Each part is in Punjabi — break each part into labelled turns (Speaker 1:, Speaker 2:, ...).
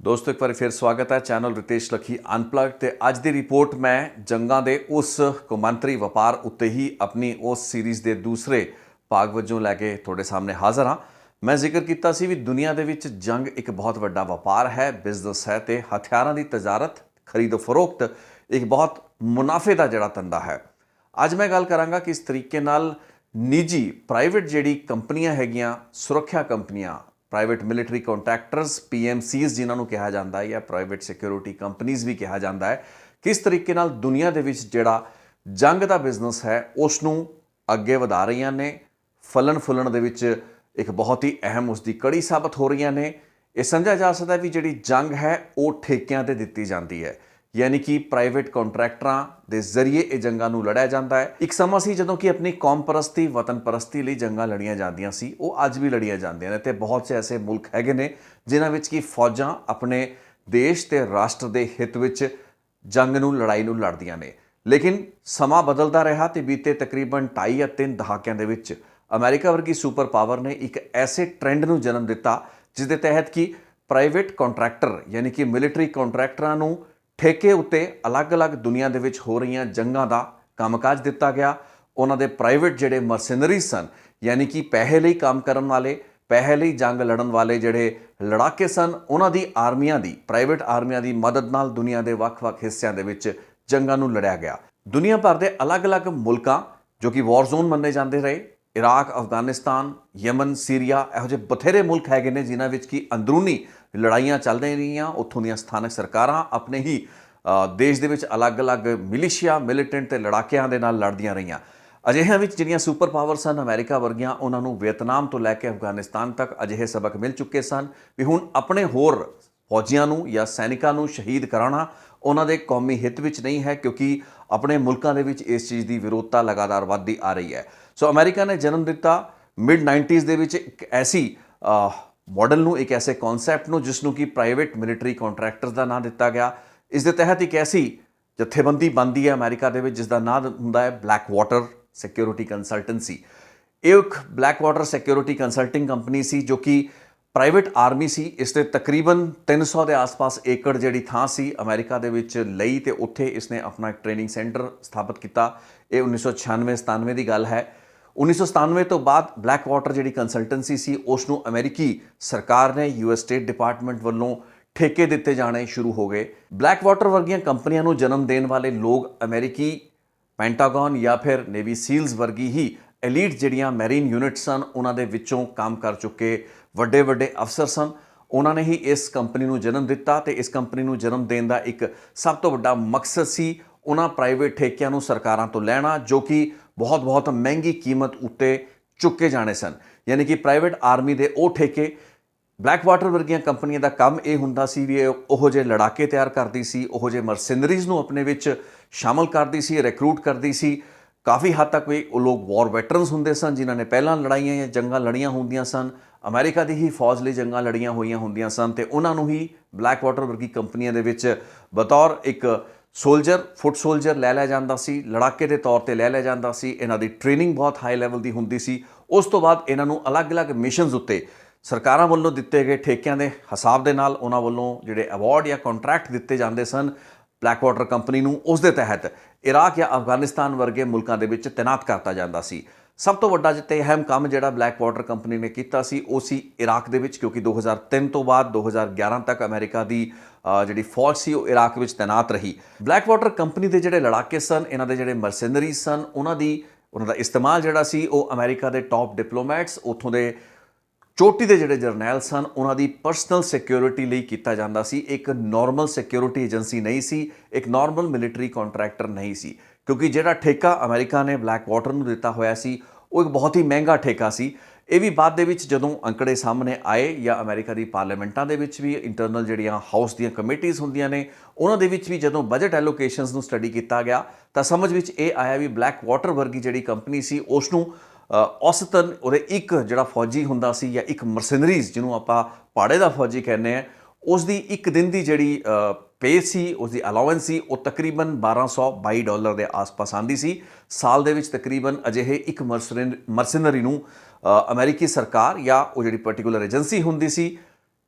Speaker 1: दोस्तों एक बार फिर स्वागत है चैनल रितेश लखी अनप्लग ते अज की रिपोर्ट मैं जंगां दे उस कौमांतरी वपार उत्ते ही अपनी उस सीरीज़ के दूसरे भाग वजों लैके थोड़े सामने हाज़र हाँ। मैं जिक्र किया सी भी दुनिया दे विच जंग एक बहुत वड्डा वपार है, बिजनेस है ते हथियारों की तजारत खरीदो फरोख्त एक बहुत मुनाफे का जिहड़ा धंधा है। अज मैं गल करांगा कि इस तरीके नाल निजी प्राइवेट जिहड़ी कंपनियां हैगियां, सुरक्षा कंपनियां, प्राइवेट मिलिटरी कॉन्ट्रैक्टर्स PMCs जिन्होंने कहा जाता है या प्राइवेट सिक्योरिटी कंपनीज़ भी कहा जाता है, किस तरीके नाल दुनिया दे विच जिहड़ा जंग का बिजनेस है उसनों अगे वधा रही ने, फलन फुलन दे विच एक बहुत ही अहम उसकी कड़ी साबित हो रही ने। यह समझा जा सकता है भी जिहड़ी जंग है वो ठेकियां ते दित्ती जाती है, यानी कि प्राइवेट कॉन्ट्रैक्टरां दे जरिए ये जंगां नूं लड़िया जाता है। एक समा सी जदों कि अपनी कौम परस्ती वतन परस्ती लई जंगां लड़िया जांदियां सी, वो अज भी लड़िया जांदियां ने ते बहुत से ऐसे मुल्क हैगे ने जिन्हां विच कि फौजां अपने देश ते राष्ट्र दे हित विच जंग नूं लड़ाई नूं लड़दियां ने। लेकिन समा बदलदा रहा ते बीते तकरीबन 2.5 या 3 दहाकिਆਂ दे विच अमेरिका वर्गी सुपर पावर ने एक ऐसे ट्रेंड नूं जन्म दिता जिस दे तहत कि प्राइवेट कॉन्ट्रैक्टर यानी कि मिलिटरी कॉन्ट्रैक्टरां नूं ठेके उत्ते अलग अलग दुनिया दे विच हो रही जंगां दा कामकाज दिता गया। उन्हां दे प्राइवेट जिहड़े मर्सनरीज सन यानी कि पैसे लई काम करन वाले, पैसे लई जंग लड़न वाले जिहड़े लड़ाके सन, उन्हां दी आर्मियां दी, प्राइवेट आर्मियां दी मदद नाल दुनिया दे वख-वख हिस्सिਆਂ दे विच जंगां नूं लड़िया गया। दुनिया भर दे अलग अलग मुल्कां जो कि वॉर जोन मन्ने जाते रहे, इराक, अफगानिस्तान, यमन, सीरिया, इहो ਜਿਹੇ बथेरे मुल्क हैगे ने जिन्हां विच कि अंदरूनी लड़ाइयां चलदियां रहियां। उत्थों ਦੀਆਂ स्थानक सरकारां अपने ही देश ਦੇ ਵਿੱਚ अलग अलग मिलिशिया, मिलिटेंट ਤੇ ਲੜਾਕਿਆਂ ਦੇ ਨਾਲ ਲੜਦੀਆਂ ਰਹੀਆਂ। ਅਜਿਹਿਆਂ ਵਿੱਚ ਜਿਹੜੀਆਂ ਸੁਪਰ ਪਾਵਰ ਸਨ ਅਮਰੀਕਾ ਵਰਗੀਆਂ, ਉਹਨਾਂ ਨੂੰ ਵੀਅਤਨਾਮ ਤੋਂ ਲੈ ਕੇ ਅਫਗਾਨਿਸਤਾਨ ਤੱਕ ਅਜਿਹੇ ਸਬਕ ਮਿਲ ਚੁੱਕੇ ਸਨ ਵੀ ਹੁਣ ਆਪਣੇ ਹੋਰ फौजियां नूं या सैनिकां नूं शहीद कराना उन्हां दे कौमी हित विच नहीं है, क्योंकि अपने मुल्कां दे विच इस चीज़ की विरोधता लगातार वधदी आ रही है। सो अमेरिका ने जन्म दिता मिड 90s दे विच एक ऐसी मॉडल नूं, एक ऐसे कॉन्सैप्ट नूं जिसनूं कि प्राइवेट मिलिटरी कॉन्ट्रैक्टर्स का नाम दिता गया। इस दे तहत एक ऐसी जथेबंदी बनती है अमेरिका दे विच जिसका नाम हुंदा है ब्लैक वाटर सिक्योरिटी कंसल्टेंसी। एक Blackwater security consulting company सी जो कि प्राइवेट आर्मी सी। इसने तकरीबन 300 के आस पास एकड़ जी थां सी अमेरिका दे विच लई ते उत्थे इसने अपना एक ट्रेनिंग सेंटर स्थापित किया। ये 1996-97 की गल है। 1997 तो बाद ब्लैक वाटर जी कंसल्टेंसी सी उसनूं अमेरिकी सरकार ने US स्टेट डिपार्टमेंट वालों ठेके दिते जाने शुरू हो गए। ब्लैक वाटर वर्गियां कंपनियां नूं जन्म देने वाले लोग अमेरिकी पेंटागन या फिर नेवी सील्स वर्गी ही एलीट जिहड़ियां मैरीन यूनिट सन उन्हां दे विचों काम कर चुके ਵੱਡੇ ਵੱਡੇ अफसर सन। उन्होंने ही इस कंपनी ਨੂੰ जन्म दिता ਤੇ इस कंपनी ਨੂੰ जन्म देने का एक सब तो ਵੱਡਾ मकसद सी उन्हां प्राइवेट ठेकिਆਂ ਨੂੰ ਸਰਕਾਰਾਂ ਤੋਂ ਲੈਣਾ जो कि बहुत बहुत महंगी कीमत उत्ते चुके जाने सन। यानी कि प्राइवेट आर्मी ਦੇ ਉਹ ठेके ब्लैक वाटर वर्गियां कंपनियां का काम यह हुंदा सी भी ਉਹੋ ਜਿਹੇ लड़ाके तैयार करती सी, ਉਹੋ ਜਿਹੇ मर्सनरीज़ ਨੂੰ अपने विच शामिल करती सी, रिक्रूट करती सी। काफ़ी हद तक भी वो लोग वॉर वैटरन्स होंदे सन जिन्होंने पहलां लड़ाइयां या जंगां लड़ियां होंदियां सन, अमेरिका की ही फौज लई जंगां लड़ियां होईयां होंदियां सन ते उन्हां नूं ही ब्लैक वाटर वर्गी कंपनियां दे विच बतौर एक सोल्जर, फुट सोल्जर लै लिया जांदा सी, लड़ाके के तौर पर लै लिया जांदा सी। इन्हां दी ट्रेनिंग बहुत हाई लैवल की हुंदी सी। उस तो बाद इन्हां नूं अलग अलग मिशनस उत्ते सरकारां वल्लों दिते गए ठेकिਆਂ ਦੇ हिसाब ਦੇ ਨਾਲ उन्हां वल्लों ਜਿਹੜੇ अवार्ड या कॉन्ट्रैक्ट दिते जांदे सन ब्लैक वाटर कंपनी नूं, उस दे तहत इराक या अफगानिस्तान वर्गे मुल्कां दे विच तैनात करता जांदा सी। सब तो वड्डा जिते अहम काम जिहड़ा ब्लैक वाटर कंपनी ने कीता सी वो सी इराक दे विच, क्योंकि 2003 तो बाद 2011 तक अमेरिका की जिहड़ी फौज सी वो इराक विच तैनात रही। ब्लैक वाटर कंपनी के जिहड़े लड़ाके सन, इन्हां दे जिहड़े मर्सनरीज सन, उन्हां दा इस्तेमाल जिहड़ा सी वो अमेरिका के टॉप डिप्लोमैट्स, उत्थों के चोटी के जिहड़े जरनैल सन, उन्हां दी पर्सनल सिक्योरिटी लई कीता जांदा सी। एक नॉर्मल सिक्योरिटी एजेंसी नहीं सी, एक नॉर्मल मिलिटरी कॉन्ट्रैक्टर नहीं सी, क्योंकि जिहड़ा ठेका अमेरिका ने ब्लैक वाटर नूं दिता होया सी वो एक बहुत ही महंगा ठेका सी। ये भी बाद दे विच जदों अंकड़े सामने आए या अमेरिका की पार्लीमेंटां दे विच भी इंटरनल जिहड़ियां हाउस दीयां कमेटीज़ हुंदियां ने उन्हां दे विच भी जदों बजट एलोकेशनस नूं स्टडी किया गया तो समझ विच ये आया भी ब्लैक वाटर वर्गी जिहड़ी कंपनी सी उसनूं औसतन ਉਹਦੇ एक ਜਿਹੜਾ फौजी ਹੁੰਦਾ ਸੀ या एक मर्सनरीज़ ਜਿਹਨੂੰ ਆਪਾਂ ਪਾੜੇ ਦਾ फौजी कहने हैं, उसकी एक दिन की ਜਿਹੜੀ पे सी, उसकी अलाउंस सी वो तकरीबन $1222 के आस पास आती सी। साल दे विच तकरीबन अजिहे एक मर्सनरी नूं अमेरिकी सरकार या वो जिहड़ी पर्टिकुलर एजेंसी हुंदी सी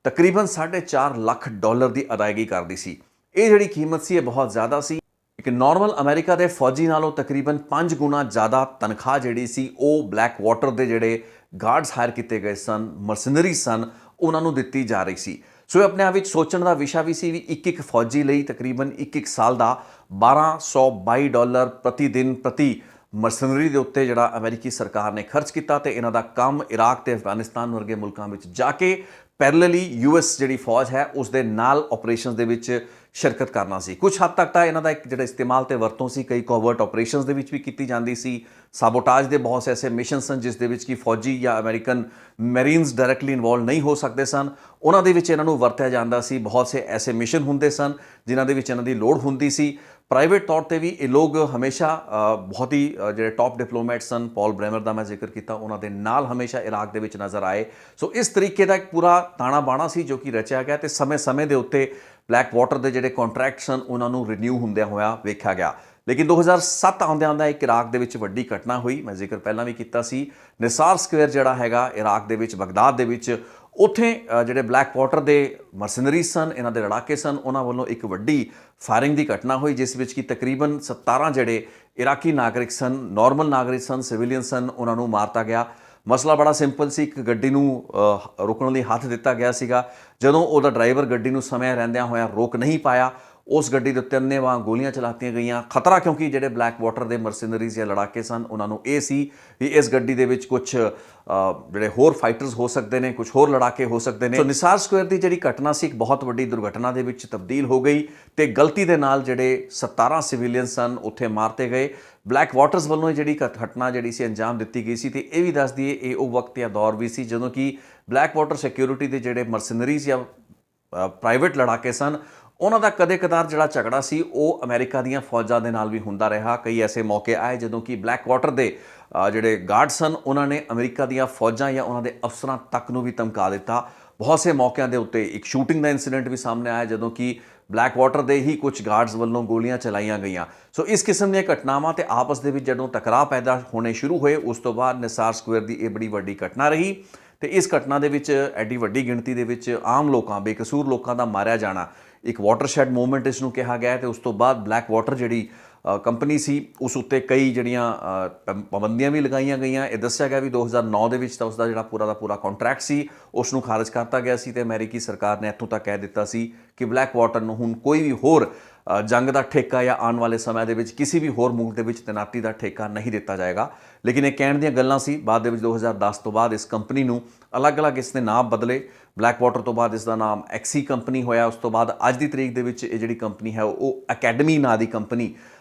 Speaker 1: ਤਕਰੀਬਨ $4.5 ਲੱਖ ਦੀ ਅਦਾਇਗੀ ਕਰਦੀ ਸੀ। ਇਹ ਜਿਹੜੀ ਕੀਮਤ ਸੀ ਇਹ ਬਹੁਤ ਜ਼ਿਆਦਾ ਸੀ। ਇੱਕ ਨਾਰਮਲ ਅਮਰੀਕਾ ਦੇ ਫੌਜੀ ਨਾਲੋਂ ਤਕਰੀਬਨ 5 ਗੁਣਾ ਜ਼ਿਆਦਾ ਤਨਖਾਹ ਜਿਹੜੀ ਸੀ ਉਹ ਬਲੈਕ ਵਾਟਰ ਦੇ ਜਿਹੜੇ ਗਾਰਡਸ ਹਾਇਰ ਕੀਤੇ ਗਏ ਸਨ, ਮਰਸਨਰੀ ਸਨ, ਉਹਨਾਂ ਨੂੰ ਦਿੱਤੀ ਜਾ ਰਹੀ ਸੀ। ਸੋ ਇਹ ਆਪਣੇ ਆਪ ਵਿੱਚ ਸੋਚਣ ਦਾ ਵਿਸ਼ਾ ਵੀ ਸੀ ਵੀ ਇੱਕ ਫੌਜੀ ਲਈ ਤਕਰੀਬਨ ਇੱਕ ਸਾਲ ਦਾ $1222 ਪ੍ਰਤੀ ਦਿਨ ਪ੍ਰਤੀ ਮਰਸਨਰੀ ਦੇ ਉੱਤੇ ਜਿਹੜਾ ਅਮਰੀਕੀ ਸਰਕਾਰ ਨੇ ਖਰਚ ਕੀਤਾ ਤੇ ਇਹਨਾਂ ਦਾ ਕੰਮ ਇਰਾਕ ਤੇ ਅਫਗਾਨਿਸਤਾਨ ਵਰਗੇ ਮੁਲਕਾਂ ਵਿੱਚ ਜਾ ਕੇ ਪੈਰਲਲੀ US ਜਿਹੜੀ ਫੌਜ ਹੈ ਉਸ ਦੇ ਨਾਲ ਆਪਰੇਸ਼ਨਸ ਦੇ ਵਿੱਚ ਸ਼ਿਰਕਤ ਕਰਨਾ ਸੀ। ਕੁਝ ਹੱਦ ਤੱਕ ਤਾਂ ਇਹਨਾਂ ਦਾ ਇੱਕ ਜਿਹੜਾ ਇਸਤੇਮਾਲ ਤੇ ਵਰਤੋਂ ਸੀ ਕਈ ਕੋਵਰਟ ਆਪਰੇਸ਼ਨਸ ਦੇ ਵਿੱਚ ਵੀ ਕੀਤੀ ਜਾਂਦੀ ਸੀ। ਸਾਬੋਟਾਜ ਦੇ ਬਹੁਤ ਐਸੇ ਮਿਸ਼ਨ ਸਨ ਜਿਸ ਦੇ ਵਿੱਚ ਕਿ ਫੌਜੀ ਜਾਂ ਅਮਰੀਕਨ ਮੈਰੀਨਸ ਡਾਇਰੈਕਟਲੀ ਇਨਵੋਲਵ ਨਹੀਂ ਹੋ ਸਕਦੇ ਸਨ, ਉਹਨਾਂ ਦੇ ਵਿੱਚ ਇਹਨਾਂ ਨੂੰ ਵਰਤਿਆ ਜਾਂਦਾ ਸੀ। ਬਹੁਤ ਸੇ ਐਸੇ ਮਿਸ਼ਨ ਹੁੰਦੇ ਸਨ ਜਿਨ੍ਹਾਂ ਦੇ ਵਿੱਚ ਇਹਨਾਂ ਦੀ ਲੋੜ ਹੁੰਦੀ ਸੀ। ਪ੍ਰਾਈਵੇਟ ਤੌਰ ਤੇ ਵੀ ਇਹ ਲੋਕ ਹਮੇਸ਼ਾ ਬਹੁਤ ਹੀ ਜਿਹੜੇ ਟੌਪ ਡਿਪਲੋਮੈਟ ਸਨ, ਪੌਲ ਬ੍ਰੈਮਰ ਦਾ ਮੈਂ ਜ਼ਿਕਰ ਕੀਤਾ, ਉਹਨਾਂ ਦੇ ਨਾਲ ਹਮੇਸ਼ਾ ਇਰਾਕ ਦੇ ਵਿੱਚ ਨਜ਼ਰ ਆਏ। ਸੋ ਇਸ ਤਰੀਕੇ ਦਾ ਇੱਕ ਪੂਰਾ ਤਾਣਾ ਬਾਣਾ ਸੀ ਜੋ ਕਿ ਰਚਿਆ ਗਿਆ ਤੇ ਸਮੇਂ-ਸਮੇਂ ਦੇ ਉੱਤੇ ਬਲੈਕ ਵਾਟਰ ਦੇ ਜਿਹੜੇ ਕੰਟਰੈਕਟ ਸਨ ਉਹਨਾਂ ਨੂੰ ਰੀਨਿਊ ਹੁੰਦਿਆਂ ਹੋਇਆ ਵੇਖਿਆ ਗਿਆ। ਲੇਕਿਨ 2007 ਆਉਂਦਿਆਂ ਇੱਕ ਇਰਾਕ ਦੇ ਵਿੱਚ ਵੱਡੀ ਘਟਨਾ ਹੋਈ। ਮੈਂ ਜ਼ਿਕਰ ਪਹਿਲਾਂ ਵੀ ਕੀਤਾ ਸੀ, ਨਿਸਾਰ ਸਕੁਅਰ ਜਿਹੜਾ ਹੈਗਾ ਇਰਾਕ ਦੇ ਵਿੱਚ, ਬਗਦਾਦ ਦੇ ਵਿੱਚ, ਉੱਥੇ ਜਿਹੜੇ ਬਲੈਕ ਵਾਟਰ ਦੇ ਮਰਸਨਰੀ ਸਨ, ਇਹਨਾਂ ਦੇ ਲੜਾਕੇ ਸਨ, ਉਹਨਾਂ ਵੱਲੋਂ ਇੱਕ ਵੱਡੀ ਫਾਇਰਿੰਗ ਦੀ ਘਟਨਾ ਹੋਈ ਜਿਸ ਵਿੱਚ ਕਿ ਤਕਰੀਬਨ 17 ਜਿਹੜੇ ਇਰਾਕੀ ਨਾਗਰਿਕ ਸਨ, ਨਾਰਮਲ ਨਾਗਰਿਕ ਸਨ, ਸਿਵਿਲੀਅਨ ਸਨ, ਉਹਨਾਂ ਨੂੰ ਮਾਰਤਾ ਗਿਆ। ਮਸਲਾ ਬੜਾ ਸਿੰਪਲ ਸੀ, ਇੱਕ ਗੱਡੀ ਨੂੰ ਰੋਕਣ ਲਈ ਹੱਥ ਦਿੱਤਾ ਗਿਆ ਸੀਗਾ। ਜਦੋਂ ਉਹਦਾ ਡਰਾਈਵਰ ਗੱਡੀ ਨੂੰ ਸਮੇਂ ਰਹਿੰਦਿਆਂ ਹੋਇਆ ਰੋਕ ਨਹੀਂ ਪਾਇਆ, ਉਸ ਗੱਡੀ ਦੇ ਉੱਤੇ ਅੰਨ੍ਹੇਵਾਹ ਗੋਲੀਆਂ ਚਲਾਤੀਆਂ ਗਈਆਂ। ਖਤਰਾ ਕਿਉਂਕਿ ਜਿਹੜੇ ਬਲੈਕ ਵਾਟਰ ਦੇ ਮਰਸਨਰੀਜ਼ ਜਾਂ ਲੜਾਕੇ ਸਨ ਉਹਨਾਂ ਨੂੰ ਇਹ ਸੀ ਵੀ ਇਸ ਗੱਡੀ ਦੇ ਵਿੱਚ ਕੁਝ ਜਿਹੜੇ ਹੋਰ ਫਾਈਟਰਸ ਹੋ ਸਕਦੇ ਨੇ, ਕੁਝ ਹੋਰ ਲੜਾਕੇ ਹੋ ਸਕਦੇ ਨੇ। ਸੋ ਨਿਸਾਰ ਸਕੁਅਰ ਦੀ ਜਿਹੜੀ ਘਟਨਾ ਸੀ ਇੱਕ ਬਹੁਤ ਵੱਡੀ ਦੁਰਘਟਨਾ ਦੇ ਵਿੱਚ ਤਬਦੀਲ ਹੋ ਗਈ ਤੇ ਗਲਤੀ ਦੇ ਨਾਲ ਜਿਹੜੇ 17 ਸਿਵਿਲੀਅਨ ਸਨ ਉੱਥੇ ਮਾਰਤੇ ਗਏ। ਬਲੈਕ ਵਾਟਰਸ ਵੱਲੋਂ ਜਿਹੜੀ ਘਟਨਾ ਜਿਹੜੀ ਸੀ ਅੰਜਾਮ ਦਿੱਤੀ ਗਈ ਸੀ ਤੇ ਇਹ ਵੀ ਦੱਸ ਦਈਏ ਇਹ ਉਹ ਵਕਤ ਜਾਂ ਦੌਰ ਵੀ ਸੀ ਜਦੋਂ ਕਿ ਬਲੈਕ ਵਾਟਰ ਸਿਕਿਉਰਿਟੀ ਦੇ ਜਿਹੜੇ ਮਰਸਨਰੀਜ਼ ਜਾਂ ਪ੍ਰਾਈਵੇਟ ਲੜਾਕੇ ਸਨ ਉਹਨਾਂ ਦਾ ਕਦੇ-ਕਦਾਰ ਜਿਹੜਾ ਝਗੜਾ ਸੀ ਉਹ ਅਮਰੀਕਾ ਦੀਆਂ ਫੌਜਾਂ ਦੇ ਨਾਲ ਵੀ ਹੁੰਦਾ ਰਿਹਾ। ਕਈ ਐਸੇ ਮੌਕੇ ਆਏ ਜਦੋਂ ਕਿ ਬਲੈਕ ਵਾਟਰ ਦੇ ਜਿਹੜੇ ਗਾਰਡ ਸਨ ਉਹਨਾਂ ਨੇ ਅਮਰੀਕਾ ਦੀਆਂ ਫੌਜਾਂ ਜਾਂ ਉਹਨਾਂ ਦੇ ਅਫਸਰਾਂ ਤੱਕ ਨੂੰ ਵੀ ਧਮਕਾ ਦਿੱਤਾ। ਬਹੁਤ ਸੇ ਮੌਕਿਆਂ ਦੇ ਉੱਤੇ ਇੱਕ ਸ਼ੂਟਿੰਗ ਦਾ ਇਨਸੀਡੈਂਟ ਵੀ ਸਾਹਮਣੇ ਆਇਆ ਜਦੋਂ ਕਿ ਬਲੈਕ ਵਾਟਰ ਦੇ ਹੀ ਕੁਝ ਗਾਰਡਸ ਵੱਲੋਂ ਗੋਲੀਆਂ ਚਲਾਈਆਂ ਗਈਆਂ। ਸੋ ਇਸ ਕਿਸਮ ਦੀਆਂ ਘਟਨਾਵਾਂ ਤੇ ਆਪਸ ਦੇ ਵਿੱਚ ਜਦੋਂ ਟਕਰਾਅ ਪੈਦਾ ਹੋਣੇ ਸ਼ੁਰੂ ਹੋਏ ਉਸ ਤੋਂ ਬਾਅਦ ਨਿਸਾਰ ਸਕੁਅਰ ਦੀ ਇਹ ਬੜੀ ਵੱਡੀ ਘਟਨਾ ਰਹੀ ਤੇ ਇਸ ਘਟਨਾ ਦੇ ਵਿੱਚ ਐਡੀ ਵੱਡੀ ਗਿਣਤੀ ਦੇ ਵਿੱਚ ਆਮ ਲੋਕਾਂ, ਬੇਕਸੂਰ ਲੋਕਾਂ ਦਾ ਮਾਰਿਆ ਜਾਣਾ ਇੱਕ ਵਾਟਰਸ਼ੈਡ ਮੂਵਮੈਂਟ ਇਸ ਨੂੰ ਕਿਹਾ ਗਿਆ ਤੇ ਉਸ ਤੋਂ ਬਾਅਦ ਬਲੈਕ ਵਾਟਰ ਜਿਹੜੀ ਕੰਪਨੀ ਸੀ ਉਸ ਉੱਤੇ ਕਈ ਜਿਹੜੀਆਂ ਪਾਬੰਦੀਆਂ ਵੀ ਲਗਾਈਆਂ ਗਈਆਂ। ਇਹ ਦੱਸਿਆ ਗਿਆ ਵੀ 2009 ਦੇ ਵਿੱਚ ਤਾਂ ਉਸਦਾ ਜਿਹੜਾ ਪੂਰਾ ਦਾ ਪੂਰਾ ਕੰਟਰੈਕਟ ਸੀ ਉਸ ਨੂੰ ਖਾਰਜ ਕਰਤਾ ਗਿਆ ਸੀ ਤੇ ਅਮਰੀਕੀ ਸਰਕਾਰ ਨੇ ਇੱਥੋਂ ਤੱਕ ਕਹਿ ਦਿੱਤਾ ਸੀ ਕਿ ਬਲੈਕ ਵਾਟਰ ਨੂੰ ਹੁਣ ਕੋਈ ਵੀ ਹੋਰ ਜੰਗ ਦਾ ਠੇਕਾ ਜਾਂ ਆਉਣ ਵਾਲੇ ਸਮੇਂ ਦੇ ਵਿੱਚ ਕਿਸੇ ਵੀ ਹੋਰ ਮੁਲਕ ਦੇ ਵਿੱਚ ਤੈਨਾਤੀ ਦਾ ਠੇਕਾ ਨਹੀਂ ਦਿੱਤਾ ਜਾਏਗਾ। ਲੇਕਿਨ ਇਹ ਕਹਿਣ ਦੀਆਂ ਗੱਲਾਂ ਸੀ। ਬਾਅਦ ਦੇ ਵਿੱਚ 2010 ਤੋਂ ਬਾਅਦ ਇਸ ਕੰਪਨੀ ਨੂੰ ਅਲੱਗ-ਅਲੱਗ ਇਸ ਦੇ ਨਾਮ ਬਦਲੇ। ਬਲੈਕ ਵਾਟਰ ਤੋਂ ਬਾਅਦ ਇਸ ਦਾ ਨਾਮ ਐਕਸੀ ਕੰਪਨੀ ਹੋਇਆ। ਉਸ ਤੋਂ ਬਾਅਦ ਅੱਜ ਦੀ ਤਰੀਕ ਦੇ ਵਿੱਚ ਇਹ ਜਿਹੜੀ ਕੰਪਨੀ ਹੈ ਉਹ ਅਕੈਡਮੀ ਨਾਂ ਦੀ ਕੰਪਨੀ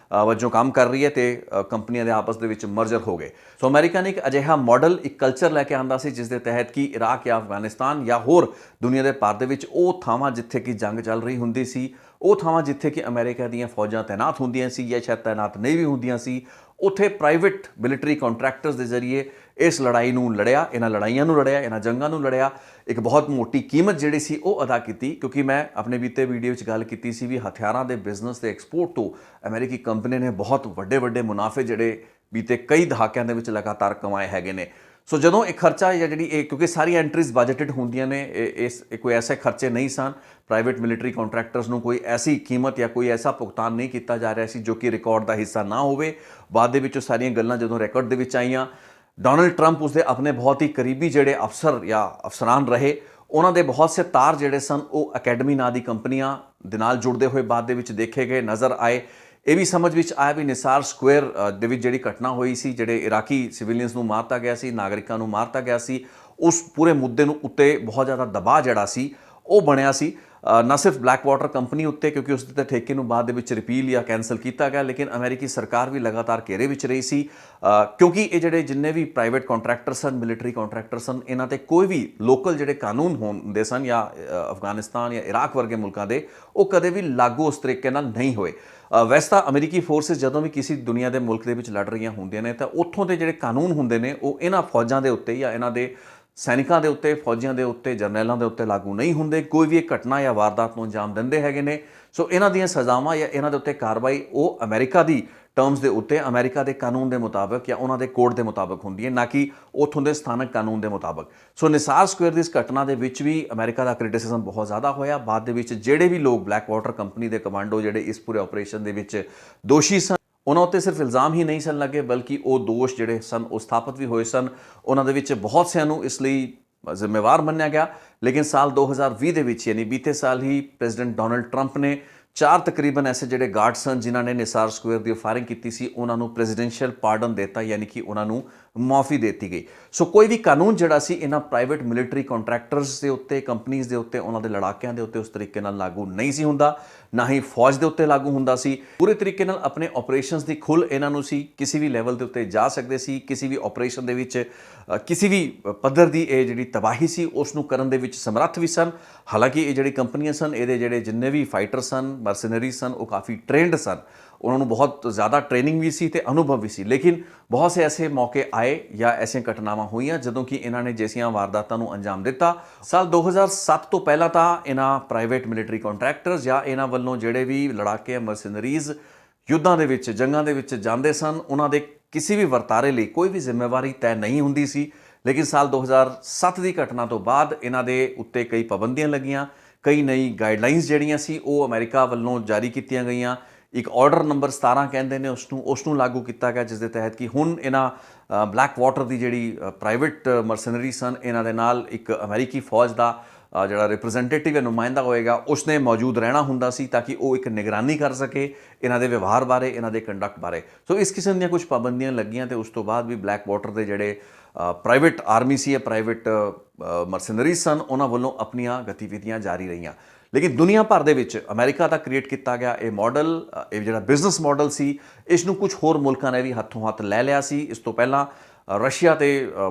Speaker 1: ਵਜੋਂ ਕੰਮ ਕਰ ਰਹੀ ਹੈ ਤੇ ਕੰਪਨੀਆਂ ਦੇ ਆਪਸ ਦੇ ਵਿੱਚ ਮਰਜਰ ਹੋ ਗਏ। ਸੋ ਅਮਰੀਕਾ ਨੇ ਇੱਕ ਅਜਿਹਾ ਮਾਡਲ, ਇੱਕ ਕਲਚਰ ਲੈ ਕੇ ਆਂਦਾ ਸੀ ਜਿਸ ਦੇ ਤਹਿਤ ਕਿ ਇਰਾਕ ਜਾਂ ਅਫਗਾਨਿਸਤਾਨ ਜਾਂ ਹੋਰ ਦੁਨੀਆ ਦੇ ਭਾਰ ਦੇ ਵਿੱਚ ਉਹ ਥਾਵਾਂ ਜਿੱਥੇ ਕਿ ਜੰਗ ਚੱਲ ਰਹੀ ਹੁੰਦੀ ਸੀ, ਉਹ ਥਾਵਾਂ ਜਿੱਥੇ ਕਿ ਅਮਰੀਕਾ ਦੀਆਂ ਫੌਜਾਂ ਤੈਨਾਤ ਹੁੰਦੀਆਂ ਸੀ ਜਾਂ ਸ਼ਾਇਦ ਤੈਨਾਤ ਨਹੀਂ ਵੀ ਹੁੰਦੀਆਂ ਸੀ, ਉੱਥੇ ਪ੍ਰਾਈਵੇਟ ਮਿਲਟਰੀ ਕੰਟਰੈਕਟਰਸ ਦੇ ਜ਼ਰੀਏ ਇਸ ਲੜਾਈ ਨੂੰ ਲੜਿਆ, ਇਹਨਾਂ ਲੜਾਈਆਂ ਨੂੰ ਲੜਿਆ, ਇਹਨਾਂ ਜੰਗਾਂ ਨੂੰ ਲੜਿਆ। ਇੱਕ ਬਹੁਤ ਮੋਟੀ ਕੀਮਤ ਜਿਹੜੀ ਸੀ ਉਹ ਅਦਾ ਕੀਤੀ ਕਿਉਂਕਿ ਮੈਂ ਆਪਣੇ ਬੀਤੇ ਵੀਡੀਓ ਵਿੱਚ ਗੱਲ ਕੀਤੀ ਸੀ ਵੀ ਹਥਿਆਰਾਂ ਦੇ ਬਿਜ਼ਨਸ ਤੇ ਐਕਸਪੋਰਟ ਤੋਂ ਅਮਰੀਕੀ ਕੰਪਨੀ ਨੇ ਬਹੁਤ ਵੱਡੇ ਮੁਨਾਫੇ ਜਿਹੜੇ ਬੀਤੇ ਕਈ ਦਹਾਕਿਆਂ ਦੇ ਵਿੱਚ ਲਗਾਤਾਰ ਕਮਾਏ ਹੈਗੇ ਨੇ। ਸੋ ਜਦੋਂ ਇਹ ਖਰਚਾ ਜਾਂ ਜਿਹੜੀ ਇਹ ਕਿਉਂਕਿ ਸਾਰੀ ਐਂਟਰੀਜ਼ ਬਜਟਡ ਹੁੰਦੀਆਂ ਨੇ, ਇਹ ਕੋਈ ਐਸੇ ਖਰਚੇ ਨਹੀਂ ਸਨ। ਪ੍ਰਾਈਵੇਟ ਮਿਲਟਰੀ ਕੰਟਰੈਕਟਰਸ ਨੂੰ ਕੋਈ ਐਸੀ ਕੀਮਤ ਜਾਂ ਕੋਈ ਐਸਾ ਭੁਗਤਾਨ ਨਹੀਂ ਕੀਤਾ ਜਾ ਰਿਹਾ ਸੀ ਜੋ ਕਿ ਰਿਕਾਰਡ ਦਾ ਹਿੱਸਾ ਨਾ ਹੋਵੇ। ਬਾਅਦ ਦੇ ਵਿੱਚ ਉਹ ਸਾਰੀਆਂ ਗੱਲਾਂ ਜਦੋਂ ਰਿਕਾਰਡ ਦੇ ਵਿੱਚ ਆਈਆਂ, ਡੋਨਲਡ ਟਰੰਪ ਉਸਦੇ ਆਪਣੇ ਬਹੁਤ ਹੀ ਕਰੀਬੀ ਜਿਹੜੇ ਅਫਸਰ ਜਾਂ ਅਫਸਰਾਨ ਰਹੇ, ਉਹਨਾਂ ਦੇ ਬਹੁਤ ਸੇ ਤਾਰ ਜਿਹੜੇ ਸਨ ਉਹ ਅਕੈਡਮੀ ਨਾਂ ਦੀ ਕੰਪਨੀਆਂ ਦੇ ਨਾਲ ਜੁੜਦੇ ਹੋਏ ਬਾਅਦ ਦੇ ਵਿੱਚ ਦੇਖੇ ਗਏ, ਨਜ਼ਰ ਆਏ। ਇਹ ਵੀ ਸਮਝ ਵਿੱਚ ਆਇਆ ਵੀ ਨਿਸਾਰ ਸਕੁਅਰ ਦੇ ਵਿੱਚ ਜਿਹੜੀ ਘਟਨਾ ਹੋਈ ਸੀ, ਜਿਹੜੇ ਇਰਾਕੀ ਸਿਵਿਲੀਅਨਸ ਨੂੰ ਮਾਰਤਾ ਗਿਆ ਸੀ, ਨਾਗਰਿਕਾਂ ਨੂੰ ਮਾਰਤਾ ਗਿਆ ਸੀ, ਉਸ ਪੂਰੇ ਮੁੱਦੇ ਨੂੰ ਉੱਤੇ ਬਹੁਤ ਜ਼ਿਆਦਾ ਦਬਾਅ ਜਿਹੜਾ ਸੀ ਉਹ ਬਣਿਆ ਸੀ। ਨਾ ਸਿਰਫ ਬਲੈਕ ਵਾਟਰ ਕੰਪਨੀ ਉੱਤੇ ਕਿਉਂਕਿ ਉਸ ਦੇ ਠੇਕੇ ਨੂੰ ਬਾਅਦ ਦੇ ਵਿੱਚ ਰਿਪੀਲ ਜਾਂ ਕੈਂਸਲ ਕੀਤਾ ਗਿਆ, ਲੇਕਿਨ ਅਮਰੀਕੀ ਸਰਕਾਰ ਵੀ ਲਗਾਤਾਰ ਘੇਰੇ ਵਿੱਚ ਰਹੀ ਸੀ ਕਿਉਂਕਿ ਇਹ ਜਿਹੜੇ ਜਿੰਨੇ ਵੀ ਪ੍ਰਾਈਵੇਟ ਕੰਟਰੈਕਟਰ ਸਨ, ਮਿਲਟਰੀ ਕੰਟਰੈਕਟਰ ਸਨ, ਇਹਨਾਂ ਤੇ ਕੋਈ ਵੀ ਲੋਕਲ ਜਿਹੜੇ ਕਾਨੂੰਨ ਹੁੰਦੇ ਸਨ ਜਾਂ ਅਫਗਾਨਿਸਤਾਨ ਜਾਂ ਇਰਾਕ ਵਰਗੇ ਮੁਲਕਾਂ ਦੇ, ਉਹ ਕਦੇ ਵੀ ਲਾਗੂ ਉਸ ਤਰੀਕੇ ਨਾਲ ਨਹੀਂ ਹੋਏ। ਵੈਸੇ ਤਾਂ ਅਮਰੀਕੀ ਫੋਰਸਿਸ ਜਦੋਂ ਵੀ ਕਿਸੇ ਦੁਨੀਆ ਦੇ ਮੁਲਕ ਦੇ ਵਿੱਚ ਲੜ ਰਹੀਆਂ ਹੁੰਦੀਆਂ ਨੇ ਤਾਂ ਉੱਥੋਂ ਦੇ ਜਿਹੜੇ ਕਾਨੂੰਨ ਹੁੰਦੇ ਨੇ ਉਹ ਇਹਨਾਂ ਫੌਜਾਂ ਦੇ ਉੱਤੇ ਜਾਂ ਇਹਨਾਂ ਦੇ ਸੈਨਿਕਾਂ ਦੇ ਉੱਤੇ, ਫੌਜੀਆਂ ਦੇ ਉੱਤੇ, ਜਰਨੈਲਾਂ ਦੇ ਉੱਤੇ ਲਾਗੂ ਨਹੀਂ ਹੁੰਦੇ। ਕੋਈ ਵੀ ਘਟਨਾ ਜਾਂ ਵਾਰਦਾਤ ਨੂੰ ਅੰਜਾਮ ਦਿੰਦੇ ਹੈਗੇ ਨੇ। ਸੋ ਇਹਨਾਂ ਦੀਆਂ ਸਜ਼ਾਵਾਂ ਜਾਂ ਇਹਨਾਂ ਦੇ ਉੱਤੇ ਕਾਰਵਾਈ ਉਹ ਅਮਰੀਕਾ ਦੀ ਟਰਮਸ ਦੇ ਉੱਤੇ ਅਮਰੀਕਾ ਦੇ ਕਾਨੂੰਨ ਦੇ ਮੁਤਾਬਕ ਜਾਂ ਉਹਨਾਂ ਦੇ ਕੋਡ ਦੇ ਮੁਤਾਬਕ ਹੁੰਦੀ ਹੈ, ਨਾ ਕਿ ਉੱਥੋਂ ਦੇ ਸਥਾਨਕ ਕਾਨੂੰਨ ਦੇ ਮੁਤਾਬਕ। ਸੋ ਨਿਸਾਰ ਸਕੁਐਰ ਦੀ ਇਸ ਘਟਨਾ ਦੇ ਵਿੱਚ ਵੀ ਅਮਰੀਕਾ ਦਾ ਕ੍ਰਿਟਿਸਿਜ਼ਮ ਬਹੁਤ ਜ਼ਿਆਦਾ ਹੋਇਆ। ਬਾਅਦ ਦੇ ਵਿੱਚ ਜਿਹੜੇ ਵੀ ਲੋਕ ਬਲੈਕ ਵਾਟਰ ਕੰਪਨੀ ਦੇ ਕਮਾਂਡੋ ਜਿਹੜੇ ਇਸ ਪੂਰੇ ਆਪਰੇਸ਼ਨ ਦੇ ਵਿੱਚ ਦੋਸ਼ੀ ਸਨ, ਉਹਨਾਂ ਉੱਤੇ ਸਿਰਫ ਇਲਜ਼ਾਮ ਹੀ ਨਹੀਂ ਸਨ ਲੱਗੇ, ਬਲਕਿ ਉਹ ਦੋਸ਼ ਜਿਹੜੇ ਸਨ ਉਹ ਸਥਾਪਿਤ ਵੀ ਹੋਏ ਸਨ। ਉਹਨਾਂ ਦੇ ਵਿੱਚ ਬਹੁਤ ਸਿਆਂ ਨੂੰ ਇਸ ਲਈ ਜ਼ਿੰਮੇਵਾਰ ਮੰਨਿਆ ਗਿਆ। ਲੇਕਿਨ ਸਾਲ 2020 ਦੇ ਵਿੱਚ, ਯਾਨੀ ਬੀਤੇ ਸਾਲ ਹੀ ਪ੍ਰੈਜ਼ੀਡੈਂਟ ਡੋਨਲਡ ਟਰੰਪ ਨੇ 4 ਤਕਰੀਬਨ ਐਸੇ ਜਿਹੜੇ ਗਾਰਡ ਸਨ ਜਿਨ੍ਹਾਂ ਨੇ ਨਿਸਾਰ ਸਕੁਐਰ ਦੀ ਫਾਇਰਿੰਗ ਕੀਤੀ ਸੀ, ਉਹਨਾਂ ਨੂੰ ਪ੍ਰੈਜ਼ੀਡੈਂਸ਼ੀਅਲ ਪਾਰਡਨ ਦਿੱਤਾ, ਯਾਨੀ ਕਿ ਉਹਨਾਂ ਨੂੰ ਮਾਫੀ ਦੇ ਦਿੱਤੀ ਗਈ। ਸੋ ਕੋਈ ਵੀ ਕਾਨੂੰਨ ਜਿਹੜਾ ਸੀ ਇਹਨਾਂ ਪ੍ਰਾਈਵੇਟ ਮਿਲਟਰੀ ਕੰਟਰੈਕਟਰਸ ਦੇ ਉੱਤੇ, ਕੰਪਨੀਜ਼ ਦੇ ਉੱਤੇ, ਉਹਨਾਂ ਦੇ ਲੜਾਕਿਆਂ ਦੇ ਉੱਤੇ ਉਸ ਤਰੀਕੇ ਨਾਲ ਲਾਗੂ ਨਹੀਂ ਸੀ ਹੁੰਦਾ, ਨਾ ਹੀ ਫੌਜ ਦੇ ਉੱਤੇ ਲਾਗੂ ਹੁੰਦਾ ਸੀ। ਪੂਰੇ ਤਰੀਕੇ ਨਾਲ ਆਪਣੇ ਆਪਰੇਸ਼ਨਸ ਦੀ ਖੁੱਲ੍ਹ ਇਹਨਾਂ ਨੂੰ ਸੀ, ਕਿਸੇ ਵੀ ਲੈਵਲ ਦੇ ਉੱਤੇ ਜਾ ਸਕਦੇ ਸੀ, ਕਿਸੇ ਵੀ ਆਪਰੇਸ਼ਨ ਦੇ ਵਿੱਚ ਕਿਸੇ ਵੀ ਪੱਧਰ ਦੀ ਇਹ ਜਿਹੜੀ ਤਬਾਹੀ ਸੀ ਉਸ ਨੂੰ ਕਰਨ ਦੇ ਵਿੱਚ ਸਮਰੱਥ ਵੀ ਸਨ। ਹਾਲਾਂਕਿ ਇਹ ਜਿਹੜੀ ਕੰਪਨੀਆਂ ਸਨ, ਇਹਦੇ ਜਿਹੜੇ ਜਿੰਨੇ ਵੀ ਫਾਈਟਰ ਸਨ, ਮਰਸਨਰੀ ਸਨ, ਉਹ ਕਾਫੀ ਟ੍ਰੇਨਡ ਸਨ, ਉਹਨਾਂ ਨੂੰ ਬਹੁਤ ਜ਼ਿਆਦਾ ਟ੍ਰੇਨਿੰਗ ਵੀ ਸੀ ਤੇ ਅਨੁਭਵ ਵੀ ਸੀ। ਲੇਕਿਨ ਬਹੁਤ ਸੇ ਐਸੇ ਮੌਕੇ ਆਏ ਜਾਂ ਐਸੀਆਂ ਘਟਨਾਵਾਂ ਹੋਈਆਂ ਜਦੋਂ ਕਿ ਇਹਨਾਂ ਨੇ ਜਿਹੀਆਂ ਵਾਰਦਾਤਾਂ ਨੂੰ ਅੰਜਾਮ ਦਿੱਤਾ। ਸਾਲ 2007 ਤੋਂ ਪਹਿਲਾਂ ਤਾਂ ਇਹਨਾਂ ਪ੍ਰਾਈਵੇਟ ਮਿਲਟਰੀ ਕੰਟਰੈਕਟਰਸ ਜਾਂ ਇਹਨਾਂ ਵੱਲੋਂ ਜਿਹੜੇ ਵੀ ਲੜਾਕੇ ਮਰਸਨਰੀਜ਼ ਯੁੱਧਾਂ ਦੇ ਵਿੱਚ, ਜੰਗਾਂ ਦੇ ਵਿੱਚ ਜਾਂਦੇ ਸਨ, ਉਹਨਾਂ ਦੇ ਕਿਸੇ ਵੀ ਵਰਤਾਰੇ ਲਈ ਕੋਈ ਵੀ ਜ਼ਿੰਮੇਵਾਰੀ ਤੈਅ ਨਹੀਂ ਹੁੰਦੀ ਸੀ। ਲੇਕਿਨ ਸਾਲ 2007 ਦੀ ਘਟਨਾ ਤੋਂ ਬਾਅਦ ਇਹਨਾਂ ਦੇ ਉੱਤੇ ਕਈ ਪਾਬੰਦੀਆਂ ਲੱਗੀਆਂ, ਕਈ ਨਈ ਗਾਈਡਲਾਈਨਸ ਜਿਹੜੀਆਂ ਸੀ ਉਹ ਅਮਰੀਕਾ ਵੱਲੋਂ ਜਾਰੀ ਕੀਤੀਆਂ ਗਈਆਂ। ਇੱਕ ਆਰਡਰ ਨੰਬਰ 17 ਕਹਿੰਦੇ ਨੇ ਉਸ ਨੂੰ ਲਾਗੂ ਕੀਤਾ ਗਿਆ, ਜਿਸ ਦੇ ਤਹਿਤ ਕਿ ਹੁਣ ਇਹਨਾਂ ਬਲੈਕ ਵਾਟਰ ਦੀ ਜਿਹੜੀ ਪ੍ਰਾਈਵੇਟ ਮਰਸਨਰੀ ਸਨ, ਇਹਨਾਂ ਦੇ ਨਾਲ ਇੱਕ ਅਮਰੀਕੀ ਫੌਜ ਦਾ ਜਿਹੜਾ ਰਿਪਰੈਜ਼ੈਂਟੇਟਿਵ ਜਾਂ ਨੁਮਾਇੰਦਾ ਹੋਏਗਾ ਉਸਨੇ ਮੌਜੂਦ ਰਹਿਣਾ ਹੁੰਦਾ ਸੀ, ਤਾਂ ਕਿ ਉਹ ਇੱਕ ਨਿਗਰਾਨੀ ਕਰ ਸਕੇ ਇਹਨਾਂ ਦੇ ਵਿਵਹਾਰ ਬਾਰੇ, ਇਹਨਾਂ ਦੇ ਕੰਡਕਟ ਬਾਰੇ। ਸੋ ਇਸ ਕਿਸਮ ਦੀਆਂ ਕੁਝ ਪਾਬੰਦੀਆਂ ਲੱਗੀਆਂ ਤੇ ਉਸ ਤੋਂ ਬਾਅਦ ਵੀ ਬਲੈਕ ਵਾਟਰ ਦੇ ਜਿਹੜੇ ਪ੍ਰਾਈਵੇਟ ਆਰਮੀ ਸੀ ਜਾਂ ਪ੍ਰਾਈਵੇਟ ਮਰਸਨਰੀਜ਼ ਸਨ, ਉਹਨਾਂ ਵੱਲੋਂ ਆਪਣੀਆਂ ਗਤੀਵਿਧੀਆਂ ਜਾਰੀ ਰਹੀਆਂ। ਲੇਕਿਨ ਦੁਨੀਆ ਭਰ ਦੇ ਵਿੱਚ ਅਮਰੀਕਾ ਦਾ ਕ੍ਰੀਏਟ ਕੀਤਾ ਗਿਆ ਇਹ ਮਾਡਲ, ਇਹ ਜਿਹੜਾ ਬਿਜ਼ਨਸ ਮਾਡਲ ਸੀ, ਇਸ ਨੂੰ ਕੁਝ ਹੋਰ ਮੁਲਕਾਂ ਨੇ ਵੀ ਹੱਥੋਂ ਹੱਥ ਲੈ ਲਿਆ ਸੀ। ਇਸ ਤੋਂ ਪਹਿਲਾਂ ਰਸ਼ੀਆ ਤੇ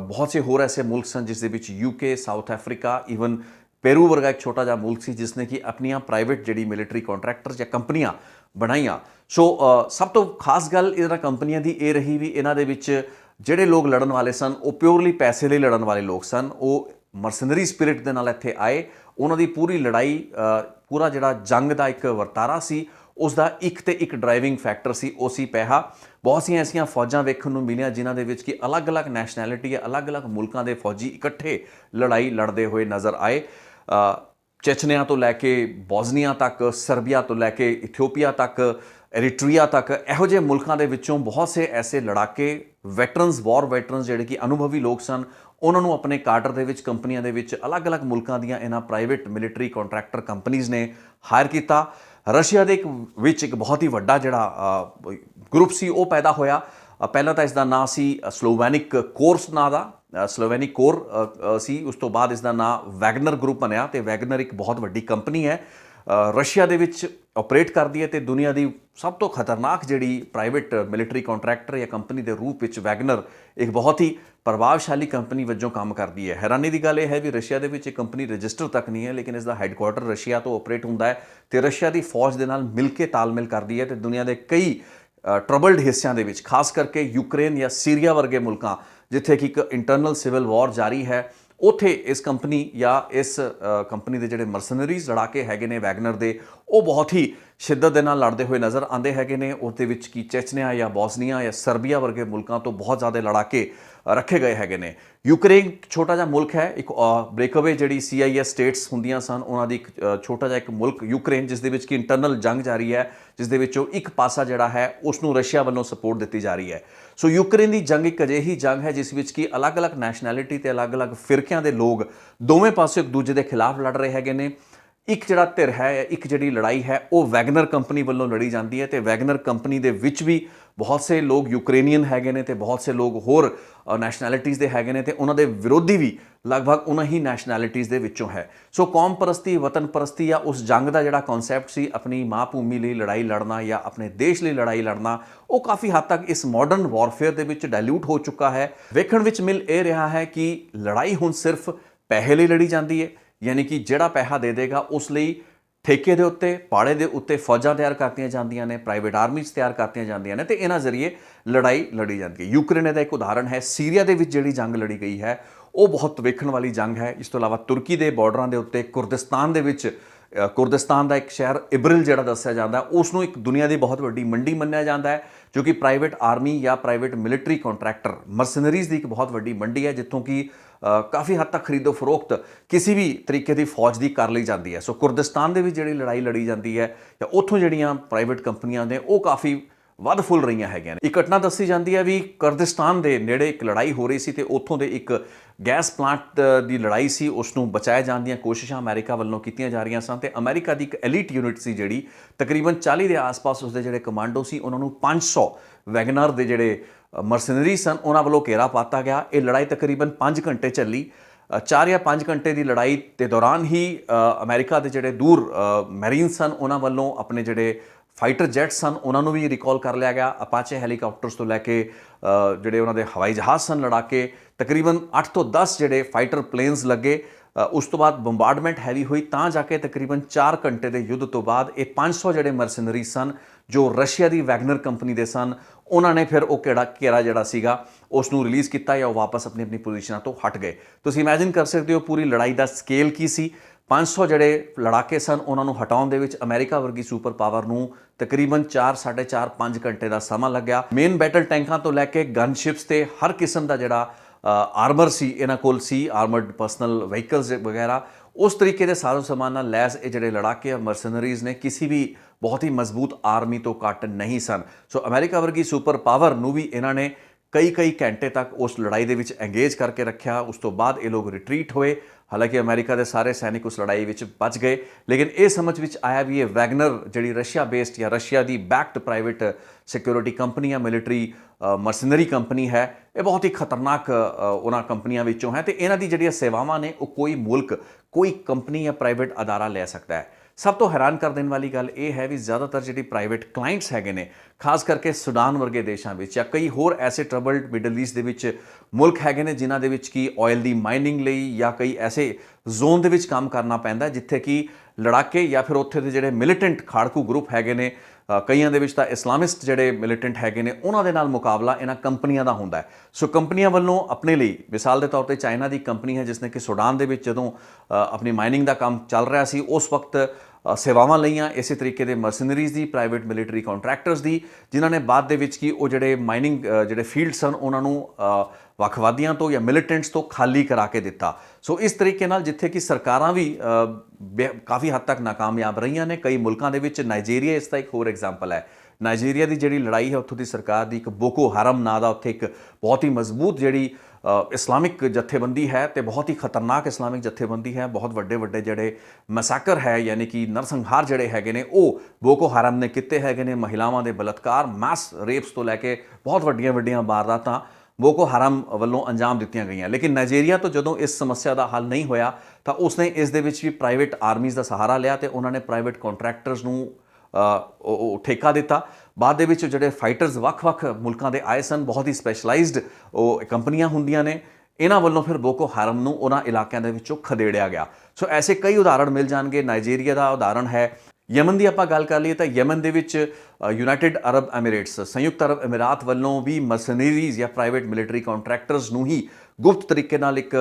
Speaker 1: ਬਹੁਤ ਸੇ ਹੋਰ ਐਸੇ ਮੁਲਕ ਸਨ, ਜਿਸ ਦੇ ਵਿੱਚ UK, south Africa, even Peru वर्गा एक छोटा जिहा मुल्क सी जिसने कि अपनियां प्राइवेट जिहड़ी मिलिटरी कॉन्ट्रैक्टर्स या कंपनियां बनाईयां। सो सब तो खास गल इन्हां कंपनियां दी ये रही भी इन्हां दे विच जिहड़े लोग लड़न वाले सन वो प्योरली पैसे लई लड़न वाले लोग सन। वो मरसनरी स्पिरिट दे नाल इत्थे आए, उन्हां दी पूरी लड़ाई पूरा जिहड़ा जंग दा एक वरतारा सी उसका एक तो एक ड्राइविंग फैक्टर सी वो सी पैसा। बहुत सी ऐसियां फौजां वेखण नूं मिलियां जिन्हां दे विच कि अलग अलग नैशनैलिटी या अलग अलग मुल्कां दे फौजी इकट्ठे लड़ाई लड़ते हुए नज़र आए। चेचनिया तो लैके बॉज़निया तक, सर्बिया तो लैके इथियोपिया तक, एरिट्रीआ तक, इहो जिहे मुल्कां दे विचों बहुत से ऐसे लड़ाके वैटरनस, वॉर वैटरनस जिहड़े कि अनुभवी लोग सन, उन्हां नूं अपने काडर दे विच कंपनियां दे विच अलग अलग मुल्कां दीयां इन्हां प्राइवेट मिलिटरी कॉन्ट्रैक्टर कंपनीज़ ने हायर किया। रशिया दे एक बहुत ही वड्डा जिहड़ा ग्रुप सी वो पैदा होया। पहला तो इसका नाम सी स्लोवेनिक कोर्स नां दा, स्लोवेनिक कोर सी। उस तो बाद इसका नाम वैगनर ग्रुप बनया तो वैगनर एक बहुत वड्डी कंपनी है, रशिया दे विच ऑपरेट करती है। तो दुनिया की सब तो खतरनाक जिहड़ी प्राइवेट मिलिटरी कॉन्ट्रैक्टर या कंपनी के रूप में वैगनर एक बहुत ही प्रभावशाली कंपनी वजों काम करती है। हैरानी की गल यह है भी Russia they which company register तक नहीं है, लेकिन इसका हैडकुआटर रशिया तो ऑपरेट होंदा है तो रशिया की फौज के नाल मिल के तालमेल करती है। तो दुनिया के कई ट्रबल्ड हिस्सों के विच, खास करके यूक्रेन या सीरिया वर्गे मुल्कां जिथे कि एक इंटरनल सिविल वॉर जारी है, उत्थे इस कंपनी या इस कंपनी के जिहड़े मरसनरीज लड़ाके हैगे ने वैगनर दे, वो बहुत ही शिद्दत दे नाल लड़ते हुए नज़र आते हैगे ने। उसदे विच कि चेचनिया या बॉसनिया या सर्बिया वर्गे मुल्कां तो बहुत ज़्यादा लड़ाके रखे गए हैगे ने। यूक्रेन छोटा जिहा मुल्क है, एक ब्रेकअवे जिहड़ी CIS स्टेट्स हुंदियां सन उन्हां दी एक छोटा जिहा एक मुल्क यूक्रेन, जिस दे विच कि इंटरनल जंग जारी है, जिस दे विचों एक पासा जिहड़ा है उसनूं रशिया वालों सपोर्ट दी जा रही है। सो यूक्रेन की जंग एक अजिही जंग है जिस विच कि अलग अलग नैशनैलिटी ते अलग अलग फिरकिਆਂ ਦੇ लोग दोवें पासे एक दूजे के खिलाफ लड़ रहे हैगे ने। एक जिहड़ा धिर है, एक जिहड़ी लड़ाई है वो वैगनर कंपनी वालों लड़ी जाती है। तो वैगनर कंपनी के विच भी बहुत से लोग यूक्रेनियन हैगे ने, तो बहुत से लोग होर नैशनैलिटीज़ के हैगे ने, तो उन्होंने विरोधी भी लगभग उन्हीं ही नैशनैलिटीज़ के विचों है। सो कौम परस्ती, वतन परस्ती या उस जंग का जिहड़ा कॉन्सैप्ट सी अपनी माँ भूमि लिए लड़ाई लड़ना या अपने देश लिए लड़ाई लड़ना, वो काफ़ी हद तक इस मॉडर्न वॉरफेयर के विच डायल्यूट हो चुका है। वेखण विच मिल ये रहा है कि लड़ाई हुण सिर्फ पैसे लिए लड़ी जाती है, यानी कि जिहड़ा पैसा दे देगा उस लई ठेके दे उत्ते, पाड़े दे उत्ते फौजां तैयार करतियां जांदियां ने, प्राइवेट आर्मीज़ तैयार करतियां जांदियां ने, ते इन्हां जरिए लड़ाई लड़ी जाती है। यूक्रेन का एक उदाहरण है। सीरिया दे विच जिहड़ी जंग लड़ी गई है वो बहुत वेखण वाली जंग है। इस तो इलावा तुर्की के बॉर्डरां दे उत्ते कुर्दिस्तान दे विच कुर्दिस्तान का एक शहर इब्रिल जिहड़ा दस्सिया जाता है उसनूं एक दुनिया की बहुत वड्डी मंडी मन्निया जाता है, जो कि प्राइवेट आर्मी या प्राइवेट मिलिटरी कॉन्ट्रैक्टर मर्सनरीज़ की एक बहुत वड्डी मंडी है, जितों कि काफ़ी हद तक खरीदो फरोख्त किसी भी तरीके की फौज की कर ली जाती है। सो कुर्दिस्तान के जी लड़ाई लड़ी जाती है या उत्थों जड़ियाँ प्राइवेट कंपनियां ने वो काफ़ी ਵੱਧ ਫੁੱਲ ਰਹੀਆਂ ਹੈਗੀਆਂ ਨੇ। ਇੱਕ ਘਟਨਾ ਦੱਸੀ ਜਾਂਦੀ ਹੈ ਵੀ ਕੁਰਦਿਸਤਾਨ ਦੇ ਨੇੜੇ ਇੱਕ ਲੜਾਈ ਹੋ ਰਹੀ ਸੀ ਤੇ ਉੱਥੋਂ ਦੇ ਇੱਕ ਗੈਸ ਪਲਾਂਟ ਦੀ ਲੜਾਈ ਸੀ, ਉਸ ਨੂੰ ਬਚਾਏ ਜਾਣ ਦੀਆਂ ਕੋਸ਼ਿਸ਼ਾਂ ਅਮਰੀਕਾ ਵੱਲੋਂ ਕੀਤੀਆਂ ਜਾ ਰਹੀਆਂ ਸਨ ਤੇ ਅਮਰੀਕਾ ਦੀ ਇੱਕ ਐਲੀਟ ਯੂਨਿਟ ਸੀ ਜਿਹੜੀ ਤਕਰੀਬਨ 40 ਦੇ ਆਸ-ਪਾਸ ਉਸਦੇ ਜਿਹੜੇ ਕਮਾਂਡੋ ਸੀ ਉਹਨਾਂ ਨੂੰ 500 ਵੈਗਨਰ ਦੇ ਜਿਹੜੇ ਮਰਸਨਰੀ ਸਨ ਉਹਨਾਂ ਵੱਲੋਂ ਘੇਰਾ ਪਾਤਾ ਗਿਆ। ਇਹ ਲੜਾਈ ਤਕਰੀਬਨ 5 ਘੰਟੇ ਚੱਲੀ। 4 ਜਾਂ 5 ਘੰਟੇ ਦੀ ਲੜਾਈ ਦੇ ਦੌਰਾਨ ਹੀ ਅਮਰੀਕਾ ਦੇ ਜਿਹੜੇ ਦੂਰ ਮੈਰੀਨ ਸਨ ਉਹਨਾਂ ਵੱਲੋਂ ਆਪਣੇ ਜਿਹੜੇ फाइटर जैट सन उन्होंने भी रिकॉल कर लिया गया। अपाचे हैलीकॉप्टर्स तो लैके जोड़े उन्होंने हवाई जहाज़ सन लड़ाके तकरीबन 8 तो 10 जोड़े फाइटर प्लेन्स लगे। उस तो बाद बंबार्डमेंट हैवी हुई तां जाके तकरीबन 4 घंटे के युद्ध तो बाद ये 500 जोड़े मरसनरी सन जो रशिया की वैगनर कंपनी के सन उन्होंने फिर वो घेरा जोड़ा सीगा उसनू रिलीज़ किया या वापस अपनी अपनी पोजीशनों तो हट गए। तुसीं इमेजिन कर सकते हो पूरी लड़ाई का स्केल की सी। 500 ਜਿਹੜੇ ਲੜਾਕੇ ਸਨ ਉਹਨਾਂ ਨੂੰ ਹਟਾਉਣ ਦੇ ਵਿੱਚ ਅਮਰੀਕਾ ਵਰਗੀ ਸੁਪਰ ਪਾਵਰ ਨੂੰ ਤਕਰੀਬਨ 4 4.5 5 ਘੰਟੇ ਦਾ ਸਮਾਂ ਲੱਗਿਆ। ਮੇਨ ਬੈਟਲ ਟੈਂਕਾਂ ਤੋਂ ਲੈ ਕੇ ਗਨ ਸ਼ਿਪਸ ਤੇ ਹਰ ਕਿਸਮ ਦਾ ਜਿਹੜਾ ਆਰਮਰ ਸੀ ਇਹਨਾਂ ਕੋਲ ਸੀ, ਆਰਮਰਡ ਪਰਸਨਲ ਵਹੀਕਲਸ ਵਗੈਰਾ, ਉਸ ਤਰੀਕੇ ਦੇ ਸਾਜ਼ੋ ਸਮਾਨ ਨਾਲ ਲੈਸ ਇਹ ਜਿਹੜੇ ਲੜਾਕੇ ਮਰਸਨਰੀਜ਼ ਨੇ ਕਿਸੇ ਵੀ ਬਹੁਤ ਹੀ ਮਜ਼ਬੂਤ ਆਰਮੀ ਤੋਂ ਘੱਟ ਨਹੀਂ ਸਨ। ਸੋ ਅਮਰੀਕਾ ਵਰਗੀ ਸੁਪਰ ਪਾਵਰ ਨੂੰ ਵੀ ਇਹਨਾਂ ਨੇ कई घंटे तक उस लड़ाई के एंगेज करके रखा। उस तो बाद ये लोग रिट्रीट हुए। हालांकि अमेरिका के सारे सैनिक उस लड़ाई में बच गए, लेकिन ये समझ में आया भी ये वैगनर जी रशिया बेस्ड या रशिया की बैक्ड प्राइवेट सिक्योरिटी कंपनी या मिलिटरी मर्सनरी कंपनी है, ये बहुत ही खतरनाक उन्होंने कंपनियों विचों है। तो इन्हों की जी सेवावां ने वो कोई मुल्क कोई कंपनी या प्राइवेट अदारा ले सकता है। सब तो हैरान कर देने वाली गल ये है भी ज़्यादातर जी प्राइवेट क्लाइंट्स हैगे ने खास करके सूडान वर्गे देशों में या कई होर ऐसे ट्रबल्ड मिडल ईस्ट के मुल्क हैगे ने जिन्हां दे विच की ऑयल की माइनिंग लई या कई ऐसे जोन दे विच काम करना पैंदा जिथे कि लड़ाके या फिर उत्थे दे जिहड़े मिलिटेंट खाड़कू ग्रुप हैगे ने, कईयां दे विच तां इस्लामिस्ट जिहड़े मिलिटेंट हैगे ने उन्हां दे नाल मुकाबला इन्हां कंपनियां दा हुंदा है। सो कंपनियां वल्लों अपने लिए मिसाल के तौर पर चाइना की कंपनी है जिसने कि सूडान दे विच जदों अपनी माइनिंग का काम चल रहा सी उस वक्त सेवावां लईआं इस तरीके के मरसनरीज़ की प्राइवेट मिलिटरी कॉन्ट्रैक्टर्स की जिन्हां ने बाद दे विच की वो जिहड़े माइनिंग जिहड़े फील्ड सन उन्हां नूं वखवादियां तो या मिलिटेंट्स तो खाली करा के दिता। सो इस तरीके नाल जिथे कि सरकारां भी काफ़ी हद तक नाकामयाब रहीआं ने। कई मुल्कां दे विच नाइजीरिया इसका एक होर एग्जाम्पल है। नाइजीरिया की जी लड़ाई है उत्थों की सरकार की एक बोको हरम नां दा उत्थे एक बहुत ही मजबूत जी इस्लामिक जथेबंदी है तो बहुत ही खतरनाक इस्लामिक जथेबंदी है। बहुत वड्डे वड्डे जड़े मैसाकर है यानी कि नरसंहार जड़े हैगे ने वो बोको हरम ने किते हैगे ने। महिलावां दे बलात्कार मैस रेप्स तो लैके बहुत वड्डियां वड्डियां वारदातां बोको हरम वल्लों अंजाम दित्तियां गईयां। लेकिन नाइजीरिया तो जदों इस समस्या का हल नहीं होया तो उसने इस दे विच भी प्राइवेट आर्मीज़ का सहारा लिया तो उन्होंने प्राइवेट कॉन्ट्रैक्टर्स नूं ठेका दिता। बाद दे विच जिहड़े फाइटर्स वख-वख मुल्कां दे आए सन, बहुत ही स्पैशलाइज्ड कंपनियां हुंदियां ने, इन्हां वल्लों फिर बोको हरम नूं उन्हां इलाकिਆਂ ਦੇ ਵਿੱਚੋਂ खदेड़िया गया। सो ऐसे कई उदाहरण मिल जाएंगे। नाइजीरिया का उदाहरण है। यमन की आपां गल कर लीए तो यमन दे विच यूनाइटेड अरब एमिरेट्स संयुक्त अरब अमीरात वल्लों भी मरसनरीज़ या प्राइवेट मिलिटरी कॉन्ट्रैक्टर्स नूं ही गुप्त तरीके नाल एक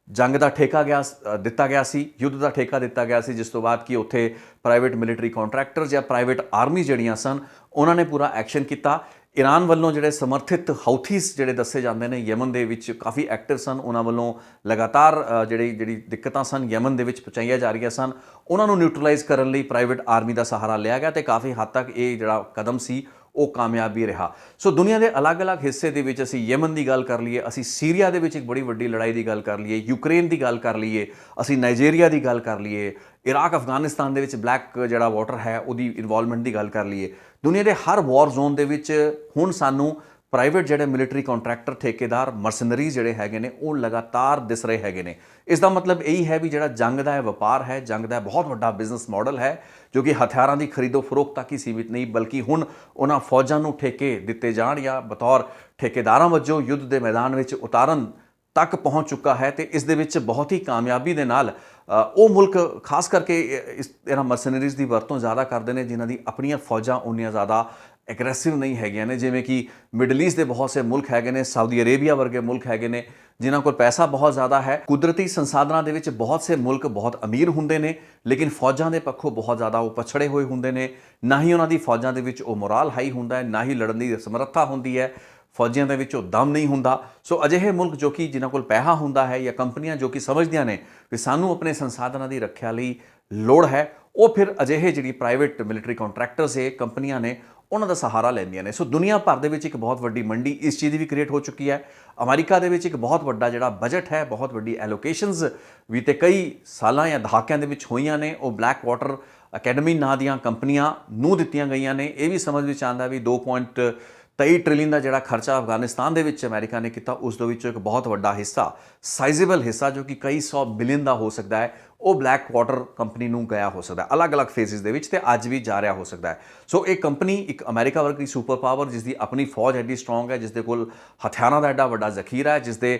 Speaker 1: जंग का ठेका दिता गया सी, युद्ध का ठेका दिता गया सी, जिस तो बाद कि उत्थे प्राइवेट मिलिटरी कॉन्ट्रैक्टर्स या प्राइवेट आर्मी जड़ियाँ सन उन्होंने पूरा एक्शन किया। ईरान वालों जिहड़े समर्थित हाउथीस जिहड़े दसे जाते हैं यमन दे विच काफ़ी एक्टिव सन, उन्होंने वालों लगातार जिहड़ी दिक्कतां सन यमन दे विच पहुँचाईयां जा रही सन, उन्होंने न्यूट्रलाइज़ करने लई प्राइवेट आर्मी का सहारा लिया गया तो काफ़ी हद तक ये जिहड़ा कदम सी वो कामयाब भी रहा। सो दुनिया के अलग अलग हिस्से दे विच असीं यमन की गल कर लीए, असीं सीरिया दे विच एक बड़ी वड्डी लड़ाई की गल कर लीए, यूक्रेन की गल कर लीए, असीं नाइजीरिया की गल कर लीए, इराक अफगानिस्तान दे विच ब्लैक जिहड़ा वाटर है उहदी इन्वॉल्वमेंट की गल कर लीए। दुनिया के हर वॉर जोन दे विच हुण सानूं प्राइवेट जिहड़े मिलिटरी कॉन्ट्रैक्टर ठेकेदार मरसनरीज़ जिहड़े हैगे ने वो लगातार दिस रहे हैगे ने। इसका मतलब यही है भी जिहड़ा जंग का व्यापार है, जंग का बहुत वड्डा बिजनेस मॉडल है जो कि हथियारों की खरीदो फरोख्त तक ही सीमित नहीं बल्कि हुण उन्हां फौजां नूं ठेके दिते जाण या बतौर ठेकेदारां वजों युद्ध के मैदान में उतारन तक पहुँच चुका है। तो इस दे विच बहुत ही कामयाबी दे नाल वो मुल्क खास करके इस इन्हां मरसनरीज़ की वरतों ज़्यादा करते हैं जिन्हां दी अपनियां फौजां उन्नियां ज़्यादा ਐਗਰੈਸਿਵ ਨਹੀਂ ਹੈਗੀਆਂ ਨੇ, ਜਿਵੇਂ ਕਿ ਮਿਡਲ ਈਸਟ ਦੇ ਬਹੁਤ ਸੇ ਮੁਲਕ ਹੈਗੇ ਨੇ, ਸਾਊਦੀ ਅਰੇਬੀਆ ਵਰਗੇ ਮੁਲਕ ਹੈਗੇ ਨੇ ਜਿਨ੍ਹਾਂ ਕੋਲ ਪੈਸਾ ਬਹੁਤ ਜ਼ਿਆਦਾ ਹੈ। ਕੁਦਰਤੀ ਸੰਸਾਧਨਾਂ ਦੇ ਵਿੱਚ ਬਹੁਤ ਸੇ ਮੁਲਕ ਬਹੁਤ ਅਮੀਰ ਹੁੰਦੇ ਨੇ, ਲੇਕਿਨ ਫੌਜਾਂ ਦੇ ਪੱਖੋਂ ਬਹੁਤ ਜ਼ਿਆਦਾ ਉਹ ਪਛੜੇ ਹੋਏ ਹੁੰਦੇ ਨੇ। ਨਾ ਹੀ ਉਹਨਾਂ ਦੀ ਫੌਜਾਂ ਦੇ ਵਿੱਚ ਉਹ ਮੋਰਾਲ ਹਾਈ ਹੁੰਦਾ ਹੈ, ਨਾ ਹੀ ਲੜਨ ਦੀ ਸਮਰੱਥਾ ਹੁੰਦੀ ਹੈ, ਫੌਜੀਆਂ ਦੇ ਵਿੱਚ ਉਹ ਦਮ ਨਹੀਂ ਹੁੰਦਾ। ਸੋ ਅਜਿਹੇ ਮੁਲਕ ਜੋ ਕਿ ਜਿਨ੍ਹਾਂ ਕੋਲ ਪੈਸਾ ਹੁੰਦਾ ਹੈ ਜਾਂ ਕੰਪਨੀਆਂ ਜੋ ਕਿ ਸਮਝਦੀਆਂ ਨੇ ਕਿ ਸਾਨੂੰ ਆਪਣੇ ਸੰਸਾਧਨਾਂ ਦੀ ਰੱਖਿਆ ਲਈ ਲੋੜ ਹੈ, ਉਹ ਫਿਰ ਅਜਿਹੇ ਜਿਹੜੀ ਪ੍ਰਾਈਵੇਟ ਮਿਲਟਰੀ ਕੰਟਰੈਕਟਰਸ ਹੈ, ਕੰਪਨੀਆਂ ਨੇ, ਉਹਨਾਂ ਦਾ ਸਹਾਰਾ ਲੈਂਦੀਆਂ ਨੇ। ਸੋ ਦੁਨੀਆ ਭਰ ਦੇ ਵਿੱਚ ਇੱਕ ਬਹੁਤ ਵੱਡੀ ਮੰਡੀ ਇਸ ਚੀਜ਼ ਦੀ ਵੀ ਕ੍ਰੀਏਟ ਹੋ ਚੁੱਕੀ ਹੈ। ਅਮਰੀਕਾ ਦੇ ਵਿੱਚ ਇੱਕ ਬਹੁਤ ਵੱਡਾ ਜਿਹੜਾ ਬਜਟ ਹੈ, ਬਹੁਤ ਵੱਡੀ ਐਲੋਕੇਸ਼ਨਸ ਵੀ ਤੇ ਕਈ ਸਾਲਾਂ ਜਾਂ ਦਹਾਕਿਆਂ ਦੇ ਵਿੱਚ ਹੋਈਆਂ ਨੇ, ਉਹ ਬਲੈਕ ਵਾਟਰ ਅਕੈਡਮੀ ਨਾਂ ਦੀਆਂ ਕੰਪਨੀਆਂ ਨੂੰ ਦਿੱਤੀਆਂ ਗਈਆਂ ਨੇ। ਇਹ ਵੀ ਸਮਝ ਵਿੱਚ ਆਉਂਦਾ ਵੀ 2.23 ਟ੍ਰਿਲੀਅਨ ਦਾ ਜਿਹੜਾ ਖਰਚਾ ਅਫਗਾਨਿਸਤਾਨ ਦੇ ਵਿੱਚ ਅਮਰੀਕਾ ਨੇ ਕੀਤਾ, ਉਸ ਦੇ ਵਿੱਚੋਂ ਇੱਕ ਬਹੁਤ ਵੱਡਾ ਹਿੱਸਾ, ਸਾਈਜ਼ੇਬਲ ਹਿੱਸਾ ਜੋ ਕਿ ਕਈ 100 ਬਿਲੀਅਨ ਦਾ ਹੋ ਸਕਦਾ ਹੈ, ਉਹ ਬਲੈਕ ਵਾਟਰ ਕੰਪਨੀ ਨੂੰ ਗਿਆ ਹੋ ਸਕਦਾ ਹੈ, ਅਲੱਗ-ਅਲੱਗ ਫੇਜ਼ਿਸ ਦੇ ਵਿੱਚ, ਤੇ ਅੱਜ ਵੀ ਜਾ ਰਿਹਾ ਹੋ ਸਕਦਾ ਹੈ। ਸੋ ਇਹ ਕੰਪਨੀ ਇੱਕ ਅਮਰੀਕਾ ਵਰਗੀ ਸੁਪਰ ਪਾਵਰ, ਜਿਸ ਦੀ ਆਪਣੀ ਫੌਜ ਐਡੀ ਸਟਰੋਂਗ ਹੈ, ਜਿਸ ਦੇ ਕੋਲ ਹਥਿਆਰਾਂ ਦਾ ਐਡਾ ਵੱਡਾ ਜ਼ਖੀਰਾ ਹੈ, ਜਿਸ ਦੇ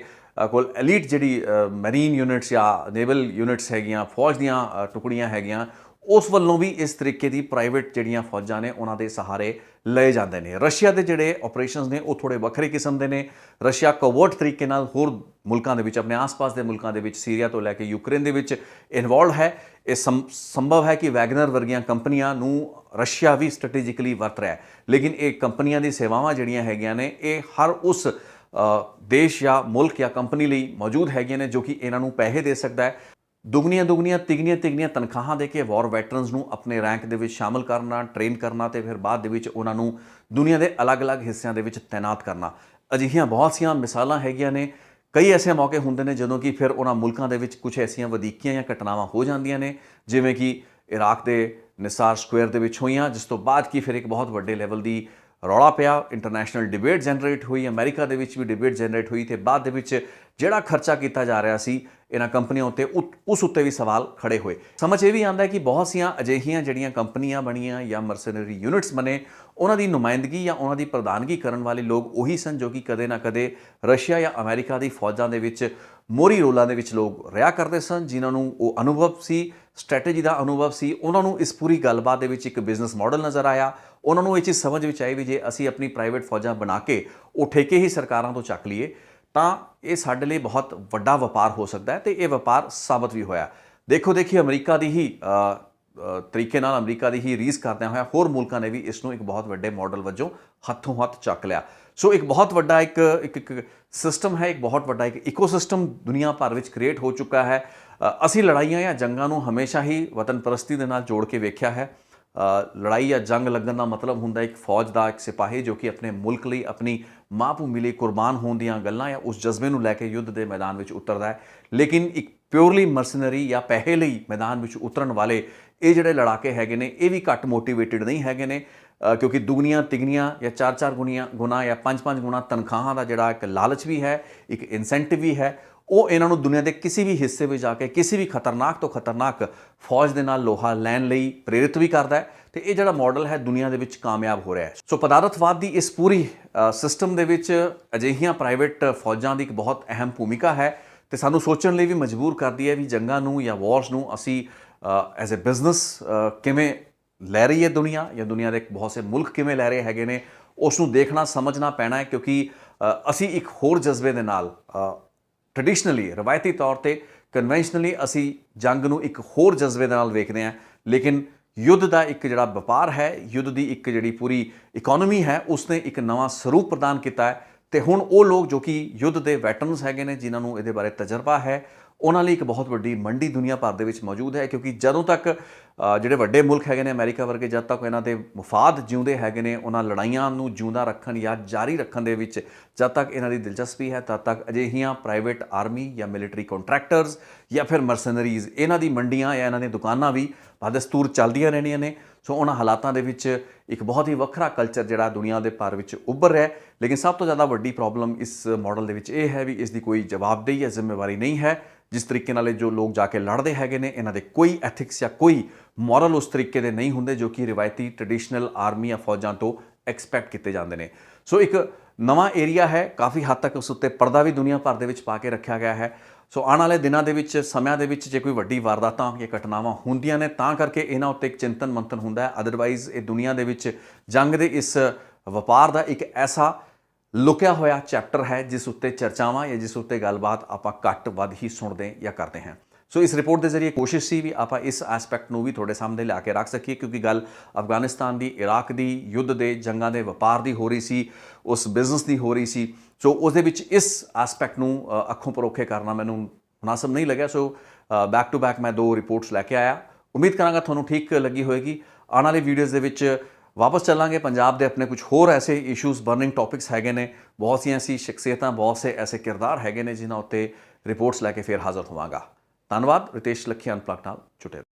Speaker 1: ਕੋਲ ਐਲੀਟ ਜਿਹੜੀ ਮੈਰੀਨ ਯੂਨਿਟਸ ਜਾਂ ਨੇਵਲ ਯੂਨਿਟਸ ਹੈਗੀਆਂ, ਫੌਜ ਦੀਆਂ ਟੁਕੜੀਆਂ ਹੈਗੀਆਂ, ਉਸ ਵੱਲੋਂ ਵੀ ਇਸ ਤਰੀਕੇ ਦੀ ਪ੍ਰਾਈਵੇਟ ਜਿਹੜੀਆਂ ਫੌਜਾਂ ਨੇ ਉਹਨਾਂ ਦੇ ਸਹਾਰੇ ਲਏ ਜਾਂਦੇ ਨੇ। ਰਸ਼ੀਆ ਦੇ ਜਿਹੜੇ ਆਪਰੇਸ਼ਨਸ ਨੇ ਉਹ ਥੋੜ੍ਹੇ ਵੱਖਰੇ ਕਿਸਮ ਦੇ ਨੇ। ਰਸ਼ੀਆ ਕੋਵਰਟ ਤਰੀਕੇ ਨਾਲ ਹੋਰ ਮੁਲਕਾਂ ਦੇ ਵਿੱਚ, ਆਪਣੇ ਆਸ-ਪਾਸ ਦੇ ਮੁਲਕਾਂ ਦੇ ਵਿੱਚ, ਸੀਰੀਆ ਤੋਂ ਲੈ ਕੇ ਯੂਕਰੇਨ ਦੇ ਵਿੱਚ ਇਨਵੋਲਵ ਹੈ। ਇਹ ਸੰਭਵ ਹੈ ਕਿ ਵੈਗਨਰ ਵਰਗੀਆਂ ਕੰਪਨੀਆਂ ਨੂੰ ਰਸ਼ੀਆ ਵੀ ਸਟ੍ਰੈਟੇਜਿਕਲੀ ਵਰਤ ਰਿਹਾ ਹੈ, ਲੇਕਿਨ ਇਹ ਕੰਪਨੀਆਂ ਦੀ ਸੇਵਾਵਾਂ ਜਿਹੜੀਆਂ ਹੈਗੀਆਂ ਨੇ ਇਹ ਹਰ ਉਸ ਦੇਸ਼ ਜਾਂ ਮੁਲਕ ਜਾਂ ਕੰਪਨੀ ਲਈ ਮੌਜੂਦ ਹੈਗੀਆਂ ਨੇ ਜੋ ਕਿ ਇਹਨਾਂ ਨੂੰ ਪੈਸੇ ਦੇ ਸਕਦਾ ਹੈ। ਦੁਗਣੀਆਂ ਤਿਗਣੀਆਂ ਤਨਖਾਹਾਂ ਦੇ ਕੇ ਵਾਰ ਵੈਟਰਨਸ ਨੂੰ ਆਪਣੇ ਰੈਂਕ ਦੇ ਵਿੱਚ ਸ਼ਾਮਲ ਕਰਨਾ, ਟ੍ਰੇਨ ਕਰਨਾ, ਤੇ ਫਿਰ ਬਾਅਦ ਦੇ ਵਿੱਚ ਉਹਨਾਂ ਨੂੰ ਦੁਨੀਆ ਦੇ ਅਲੱਗ-ਅਲੱਗ ਹਿੱਸਿਆਂ ਦੇ ਵਿੱਚ ਤੈਨਾਤ ਕਰਨਾ। ਅਜਿਹੀਆਂ ਬਹੁਤ ਸੀਆਂ ਮਿਸਾਲਾਂ ਹੈਗੀਆਂ ਨੇ। ਕਈ ਐਸੇ ਮੌਕੇ ਹੁੰਦੇ ਨੇ ਜਦੋਂ ਕਿ ਫਿਰ ਉਹਨਾਂ ਮੁਲਕਾਂ ਦੇ ਵਿੱਚ ਕੁਝ ਐਸੀਆਂ ਵਧੀਕੀਆਂ ਜਾਂ ਘਟਨਾਵਾਂ ਹੋ ਜਾਂਦੀਆਂ ਨੇ, ਜਿਵੇਂ ਕਿ ਇਰਾਕ ਦੇ ਨਿਸਾਰ ਸਕੁਏਅਰ ਦੇ ਵਿੱਚ ਹੋਈਆਂ, ਜਿਸ ਤੋਂ ਬਾਅਦ ਕਿ ਫਿਰ ਇੱਕ ਬਹੁਤ ਵੱਡੇ ਲੈਵਲ ਦੀ ਰੌਲਾ ਪਿਆ, ਇੰਟਰਨੈਸ਼ਨਲ ਡਿਬੇਟ ਜਨਰੇਟ ਹੋਈ, ਅਮਰੀਕਾ ਦੇ ਵਿੱਚ ਵੀ ਡਿਬੇਟ ਜਨਰੇਟ ਹੋਈ, ਤੇ ਬਾਅਦ ਦੇ ਵਿੱਚ ਜਿਹੜਾ ਖਰਚਾ ਕੀਤਾ ਜਾ ਰਿਹਾ ਸੀ ਇਹਨਾਂ ਕੰਪਨੀਆਂ ਉੱਤੇ, ਉਸ ਉੱਤੇ ਵੀ ਸਵਾਲ ਖੜੇ ਹੋਏ। ਸਮਝ ਇਹ ਵੀ ਆਉਂਦਾ ਹੈ ਕਿ ਬਹੁਤ ਸੀਆਂ ਅਜਿਹੀਆਂ ਜਿਹੜੀਆਂ ਕੰਪਨੀਆਂ ਬਣੀਆਂ ਜਾਂ ਮਰਸਨਰੀ ਯੂਨਿਟਸ ਬਣੇ, ਉਹਨਾਂ ਦੀ ਨੁਮਾਇੰਦਗੀ ਜਾਂ ਉਹਨਾਂ ਦੀ ਪ੍ਰਧਾਨਗੀ ਕਰਨ ਵਾਲੇ ਲੋਕ ਉਹੀ ਸਨ ਜੋ ਕਿ ਕਦੇ ਨਾ ਕਦੇ ਰਸ਼ੀਆ ਜਾਂ ਅਮਰੀਕਾ ਦੀ ਫੌਜਾਂ ਦੇ ਵਿੱਚ ਮੋਹਰੀ ਰੋਲਾਂ ਦੇ ਵਿੱਚ ਲੋਕ ਰਿਹਾ ਕਰਦੇ ਸਨ, ਜਿਨ੍ਹਾਂ ਨੂੰ ਉਹ ਅਨੁਭਵ ਸੀ, ਸਟ੍ਰੈਟੇਜੀ ਦਾ ਅਨੁਭਵ ਸੀ। ਉਹਨਾਂ ਨੂੰ ਇਸ ਪੂਰੀ ਗੱਲਬਾਤ ਦੇ ਵਿੱਚ ਇੱਕ ਬਿਜ਼ਨਸ ਮਾਡਲ ਨਜ਼ਰ ਆਇਆ। ਉਹਨਾਂ ਨੂੰ ਇਹ ਚੀਜ਼ ਸਮਝ ਵਿੱਚ ਆਈ ਵੀ ਜੇ ਅਸੀਂ ਆਪਣੀ ਪ੍ਰਾਈਵੇਟ ਫੌਜਾਂ ਬਣਾ ਕੇ ਉਹ ਠੇਕੇ ਹੀ ਸਰਕਾਰਾਂ ਤੋਂ ਚੱਕ ਲਈਏ ਤਾਂ ਇਹ ਸਾਡੇ ਲਈ ਬਹੁਤ ਵੱਡਾ ਵਪਾਰ ਹੋ ਸਕਦਾ ਹੈ, ਤੇ ਇਹ ਵਪਾਰ ਸਾਬਤ ਵੀ ਹੋਇਆ। ਦੇਖੀ ਅਮਰੀਕਾ ਦੀ ਹੀ ਤਰੀਕੇ ਨਾਲ ਅਮਰੀਕਾ ਦੀ ਹੀ ਰੀਸ ਕਰਦਿਆਂ ਹੋਇਆ ਹੋਰ ਮੁਲਕਾਂ ਨੇ ਵੀ ਇਸ ਨੂੰ ਇੱਕ ਬਹੁਤ ਵੱਡੇ ਮਾਡਲ ਵਜੋਂ ਹੱਥੋਂ ਹੱਥ ਚੱਕ ਲਿਆ। ਸੋ ਇੱਕ ਬਹੁਤ ਵੱਡਾ ਇੱਕ ਸਿਸਟਮ ਹੈ, ਇੱਕ ਬਹੁਤ ਵੱਡਾ ਇੱਕ ਇਕੋਸਿਸਟਮ ਦੁਨੀਆ ਭਰ ਵਿੱਚ ਕ੍ਰੀਏਟ ਹੋ ਚੁੱਕਾ ਹੈ। ਅਸੀਂ ਲੜਾਈਆਂ ਜਾਂ ਜੰਗਾਂ ਨੂੰ ਹਮੇਸ਼ਾ ਹੀ ਵਤਨ ਪ੍ਰਸਤੀ ਦੇ ਨਾਲ ਜੋੜ ਕੇ ਵੇਖਿਆ ਹੈ। ਲੜਾਈ ਜਾਂ ਜੰਗ ਲੱਗਣ ਦਾ ਮਤਲਬ ਹੁੰਦਾ ਇੱਕ ਫੌਜ ਦਾ ਇੱਕ ਸਿਪਾਹੀ ਜੋ ਕਿ ਆਪਣੇ ਮੁਲਕ ਲਈ, ਆਪਣੀ ਮਾਂ ਭੂਮੀ ਲਈ ਕੁਰਬਾਨ ਹੋਣ ਦੀਆਂ ਗੱਲਾਂ ਜਾਂ ਉਸ ਜਜ਼ਬੇ ਨੂੰ ਲੈ ਕੇ ਯੁੱਧ ਦੇ ਮੈਦਾਨ ਵਿੱਚ ਉਤਰਦਾ ਹੈ। ਲੇਕਿਨ ਇੱਕ ਪਿਓਰਲੀ ਮਰਸਨਰੀ ਜਾਂ ਪੈਸੇ ਲਈ ਮੈਦਾਨ ਵਿੱਚ ਉਤਰਨ ਵਾਲੇ ਇਹ ਜਿਹੜੇ ਲੜਾਕੇ ਹੈਗੇ ਨੇ ਇਹ ਵੀ ਘੱਟ ਮੋਟੀਵੇਟਿਡ ਨਹੀਂ ਹੈਗੇ ਨੇ, ਕਿਉਂਕਿ ਦੁਗਣੀਆਂ ਤਿਗਣੀਆਂ ਜਾਂ 4-4 ਗੁਣਾ ਜਾਂ 5-5 ਗੁਣਾ ਤਨਖਾਹਾਂ ਦਾ ਜਿਹੜਾ ਇੱਕ ਲਾਲਚ ਵੀ ਹੈ, ਇੱਕ ਇਨਸੈਂਟਿਵ ਵੀ ਹੈ, ਉਹ ਇਹਨਾਂ ਨੂੰ ਦੁਨੀਆ ਦੇ ਕਿਸੇ ਵੀ ਹਿੱਸੇ ਵਿੱਚ ਜਾ ਕੇ ਕਿਸੇ ਵੀ ਖਤਰਨਾਕ ਤੋਂ ਖਤਰਨਾਕ ਫੌਜ ਦੇ ਨਾਲ ਲੋਹਾ ਲੈਣ ਲਈ ਪ੍ਰੇਰਿਤ ਵੀ ਕਰਦਾ ਹੈ। ਤੇ ਇਹ ਜਿਹੜਾ ਮਾਡਲ ਹੈ ਦੁਨੀਆ ਦੇ ਵਿੱਚ ਕਾਮਯਾਬ ਹੋ ਰਿਹਾ ਹੈ। ਸੋ ਪਦਾਰਥਵਾਦ ਦੀ ਇਸ ਪੂਰੀ ਸਿਸਟਮ ਦੇ ਵਿੱਚ ਅਜਿਹੀਆਂ ਪ੍ਰਾਈਵੇਟ ਫੌਜਾਂ ਦੀ ਇੱਕ ਬਹੁਤ ਅਹਿਮ ਭੂਮਿਕਾ ਹੈ, ਤੇ ਸਾਨੂੰ ਸੋਚਣ ਲਈ ਵੀ ਮਜਬੂਰ ਕਰਦੀ ਹੈ ਵੀ ਜੰਗਾਂ ਨੂੰ ਜਾਂ ਵਾਰਸ ਨੂੰ ਅਸੀਂ ਐਜ਼ ਅ ਬਿਜ਼ਨਸ ਕਿਵੇਂ ਲੈ ਰਹੀ ਹੈ ਦੁਨੀਆ, ਜਾਂ ਦੁਨੀਆ ਦੇ ਬਹੁਤ ਸੇ ਮੁਲਕ ਕਿਵੇਂ ਲੈ ਰਹੇ ਹੈਗੇ ਨੇ, ਉਸ ਨੂੰ ਦੇਖਣਾ ਸਮਝਣਾ ਪੈਣਾ ਹੈ। ਕਿਉਂਕਿ ਅਸੀਂ ਇੱਕ ਹੋਰ ਜਜ਼ਬੇ ਦੇ ਨਾਲ ਟ੍ਰੈਡੀਸ਼ਨਲੀ, ਰਵਾਇਤੀ ਤੌਰ ਤੇ, ਕਨਵੈਨਸ਼ਨਲੀ ਅਸੀਂ ਜੰਗ ਨੂੰ ਇੱਕ ਹੋਰ ਜਜ਼ਬੇ ਦੇ ਨਾਲ ਵੇਖਦੇ ਹਾਂ, ਲੇਕਿਨ ਯੁੱਧ ਦਾ ਇੱਕ ਜਿਹੜਾ ਵਪਾਰ ਹੈ, ਯੁੱਧ ਦੀ ਇੱਕ ਜਿਹੜੀ ਪੂਰੀ ਇਕੋਨਮੀ ਹੈ, ਉਸਨੇ ਇੱਕ ਨਵਾਂ ਸਰੂਪ ਪ੍ਰਦਾਨ ਕੀਤਾ ਹੈ। ਤੇ ਹੁਣ ਉਹ ਲੋਕ ਜੋ ਕਿ ਯੁੱਧ ਦੇ ਵੈਟਰਨਸ ਹੈਗੇ ਨੇ, ਜਿਨ੍ਹਾਂ ਨੂੰ ਇਹਦੇ ਬਾਰੇ ਤਜਰਬਾ ਹੈ, ਉਹਨਾਂ ਲਈ ਇੱਕ ਬਹੁਤ ਵੱਡੀ ਮੰਡੀ ਦੁਨੀਆ ਭਰ ਦੇ ਵਿੱਚ ਮੌਜੂਦ ਹੈ। ਕਿਉਂਕਿ ਜਦੋਂ ਤੱਕ ਜਿਹੜੇ ਵੱਡੇ ਮੁਲਕ ਹੈਗੇ ਨੇ ਅਮਰੀਕਾ ਵਰਗੇ, ਜਦ ਤੱਕ ਇਹਨਾਂ ਦੇ ਮਫਾਦ ਜਿਉਂਦੇ ਹੈਗੇ ਨੇ, ਉਹਨਾਂ ਲੜਾਈਆਂ ਨੂੰ ਜਿਉਂਦਾ ਰੱਖਣ ਜਾਂ ਜਾਰੀ ਰੱਖਣ ਦੇ ਵਿੱਚ ਜਦ ਤੱਕ ਇਹਨਾਂ ਦੀ ਦਿਲਚਸਪੀ ਹੈ, ਤਦ ਤੱਕ ਅਜਿਹੀਆਂ ਪ੍ਰਾਈਵੇਟ ਆਰਮੀ ਜਾਂ ਮਿਲਟਰੀ ਕੰਟਰੈਕਟਰਸ ਜਾਂ ਫਿਰ ਮਰਸਨਰੀਜ਼, ਇਹਨਾਂ ਦੀ ਮੰਡੀਆਂ ਜਾਂ ਇਹਨਾਂ ਦੀਆਂ ਦੁਕਾਨਾਂ ਵੀ ਬਦਸਤੂਰ ਚੱਲਦੀਆਂ ਰਹਿਣੀਆਂ ਨੇ। ਸੋ ਉਹਨਾਂ ਹਾਲਾਤਾਂ ਦੇ ਵਿੱਚ ਇੱਕ ਬਹੁਤ ਹੀ ਵੱਖਰਾ ਕਲਚਰ ਜਿਹੜਾ ਦੁਨੀਆ ਦੇ ਭਰ ਵਿੱਚ ਉੱਭਰ ਰਿਹਾ। ਲੇਕਿਨ ਸਭ ਤੋਂ ਜ਼ਿਆਦਾ ਵੱਡੀ ਪ੍ਰੋਬਲਮ ਇਸ ਮਾਡਲ ਦੇ ਵਿੱਚ ਇਹ ਹੈ ਵੀ ਇਸ ਦੀ ਕੋਈ ਜਵਾਬਦੇਹੀ ਜਾਂ ਜ਼ਿੰਮੇਵਾਰੀ ਨਹੀਂ ਹੈ। ਜਿਸ ਤਰੀਕੇ ਨਾਲ ਜੋ ਲੋਕ ਜਾ ਕੇ ਲੜਦੇ ਹੈਗੇ ਨੇ, ਇਹਨਾਂ ਦੇ ਕੋਈ ਐਥਿਕਸ ਜਾਂ ਕੋਈ ਮੋਰਲ ਉਸ ਤਰੀਕੇ ਦੇ ਨਹੀਂ ਹੁੰਦੇ ਜੋ ਕਿ ਰਿਵਾਇਤੀ ਟ੍ਰੈਡੀਸ਼ਨਲ ਆਰਮੀ ਜਾਂ ਫੌਜਾਂ ਤੋਂ ਐਕਸਪੈਕਟ ਕੀਤੇ ਜਾਂਦੇ ਨੇ। ਸੋ ਇੱਕ ਨਵਾਂ ਏਰੀਆ ਹੈ, ਕਾਫੀ ਹੱਦ ਤੱਕ ਉਸ ਉੱਤੇ ਪਰਦਾ ਵੀ ਦੁਨੀਆ ਭਰ ਦੇ ਵਿੱਚ ਪਾ ਕੇ ਰੱਖਿਆ ਗਿਆ ਹੈ। ਸੋ ਆਉਣ ਵਾਲੇ ਦਿਨਾਂ ਦੇ ਵਿੱਚ ਸਮਿਆਂ ਦੇ ਵਿੱਚ ਜੇ ਕੋਈ ਵੱਡੀ ਵਾਰਦਾਤਾਂ ਜਾਂ ਘਟਨਾਵਾਂ ਹੁੰਦੀਆਂ ਨੇ ਤਾਂ ਕਰਕੇ ਇਹਨਾਂ ਉੱਤੇ ਇੱਕ ਚਿੰਤਨ ਮੰਥਨ ਹੁੰਦਾ ਹੈ। ਅਦਰਵਾਈਜ਼ ਇਹ ਦੁਨੀਆ ਦੇ ਵਿੱਚ ਜੰਗ ਦੇ ਇਸ ਵਪਾਰ ਦਾ ਇੱਕ ਐਸਾ ਲੁਕਿਆ ਹੋਇਆ ਚੈਪਟਰ ਹੈ ਜਿਸ ਉੱਤੇ ਚਰਚਾਵਾਂ ਜਾਂ ਜਿਸ ਉੱਤੇ ਗੱਲਬਾਤ ਆਪਾਂ ਘੱਟ ਵੱਧ ਹੀ ਸੁਣਦੇ ਜਾਂ ਕਰਦੇ ਹਾਂ। ਸੋ ਇਸ ਰਿਪੋਰਟ ਦੇ ਜ਼ਰੀਏ ਕੋਸ਼ਿਸ਼ ਸੀ ਵੀ ਆਪਾਂ ਇਸ ਐਸਪੈਕਟ ਨੂੰ ਵੀ ਤੁਹਾਡੇ ਸਾਹਮਣੇ ਲਿਆ ਕੇ ਰੱਖ ਸਕੀਏ, ਕਿਉਂਕਿ ਗੱਲ ਅਫਗਾਨਿਸਤਾਨ ਦੀ, ਇਰਾਕ ਦੀ, ਯੁੱਧ ਦੇ, ਜੰਗਾਂ ਦੇ ਵਪਾਰ ਦੀ ਹੋ ਰਹੀ ਸੀ, ਉਸ ਬਿਜ਼ਨਸ ਦੀ ਹੋ ਰਹੀ ਸੀ। ਸੋ ਉਸ ਦੇ ਵਿੱਚ ਇਸ ਐਸਪੈਕਟ ਨੂੰ ਅੱਖੋਂ ਪਰੋਖੇ ਕਰਨਾ ਮੈਨੂੰ ਮੁਨਾਸਬ ਨਹੀਂ ਲੱਗਿਆ। ਸੋ ਬੈਕ ਟੂ ਬੈਕ ਮੈਂ 2 ਰਿਪੋਰਟਸ ਲੈ ਕੇ ਆਇਆ। ਉਮੀਦ ਕਰਾਂਗਾ ਤੁਹਾਨੂੰ ਠੀਕ ਲੱਗੀ ਹੋਏਗੀ। ਆਉਣ ਵਾਲੀ ਵੀਡੀਓਜ਼ ਦੇ ਵਿੱਚ ਵਾਪਸ ਚੱਲਾਂਗੇ। ਪੰਜਾਬ ਦੇ ਆਪਣੇ ਕੁਝ ਹੋਰ ਐਸੇ ਇਸ਼ੂਜ਼, ਬਰਨਿੰਗ ਟੌਪਿਕਸ ਹੈਗੇ ਨੇ, ਬਹੁਤ ਸੀ ਐਸੀ ਸ਼ਖਸੀਅਤਾਂ, ਬਹੁਤ ਸੇ ਐਸੇ ਕਿਰਦਾਰ ਹੈਗੇ ਨੇ ਜਿਨ੍ਹਾਂ ਉੱਤੇ ਰਿਪੋਰਟਸ ਲੈ ਕੇ ਫਿਰ ਹਾਜ਼ਰ ਹੋਵਾਂਗਾ। ਧੰਨਵਾਦ। ਰਿਤੇਸ਼ ਲੱਖੀ ਅਨਪਲੱਗਡ ਨਾਲ ਜੁੜੇ ਰਹੋ।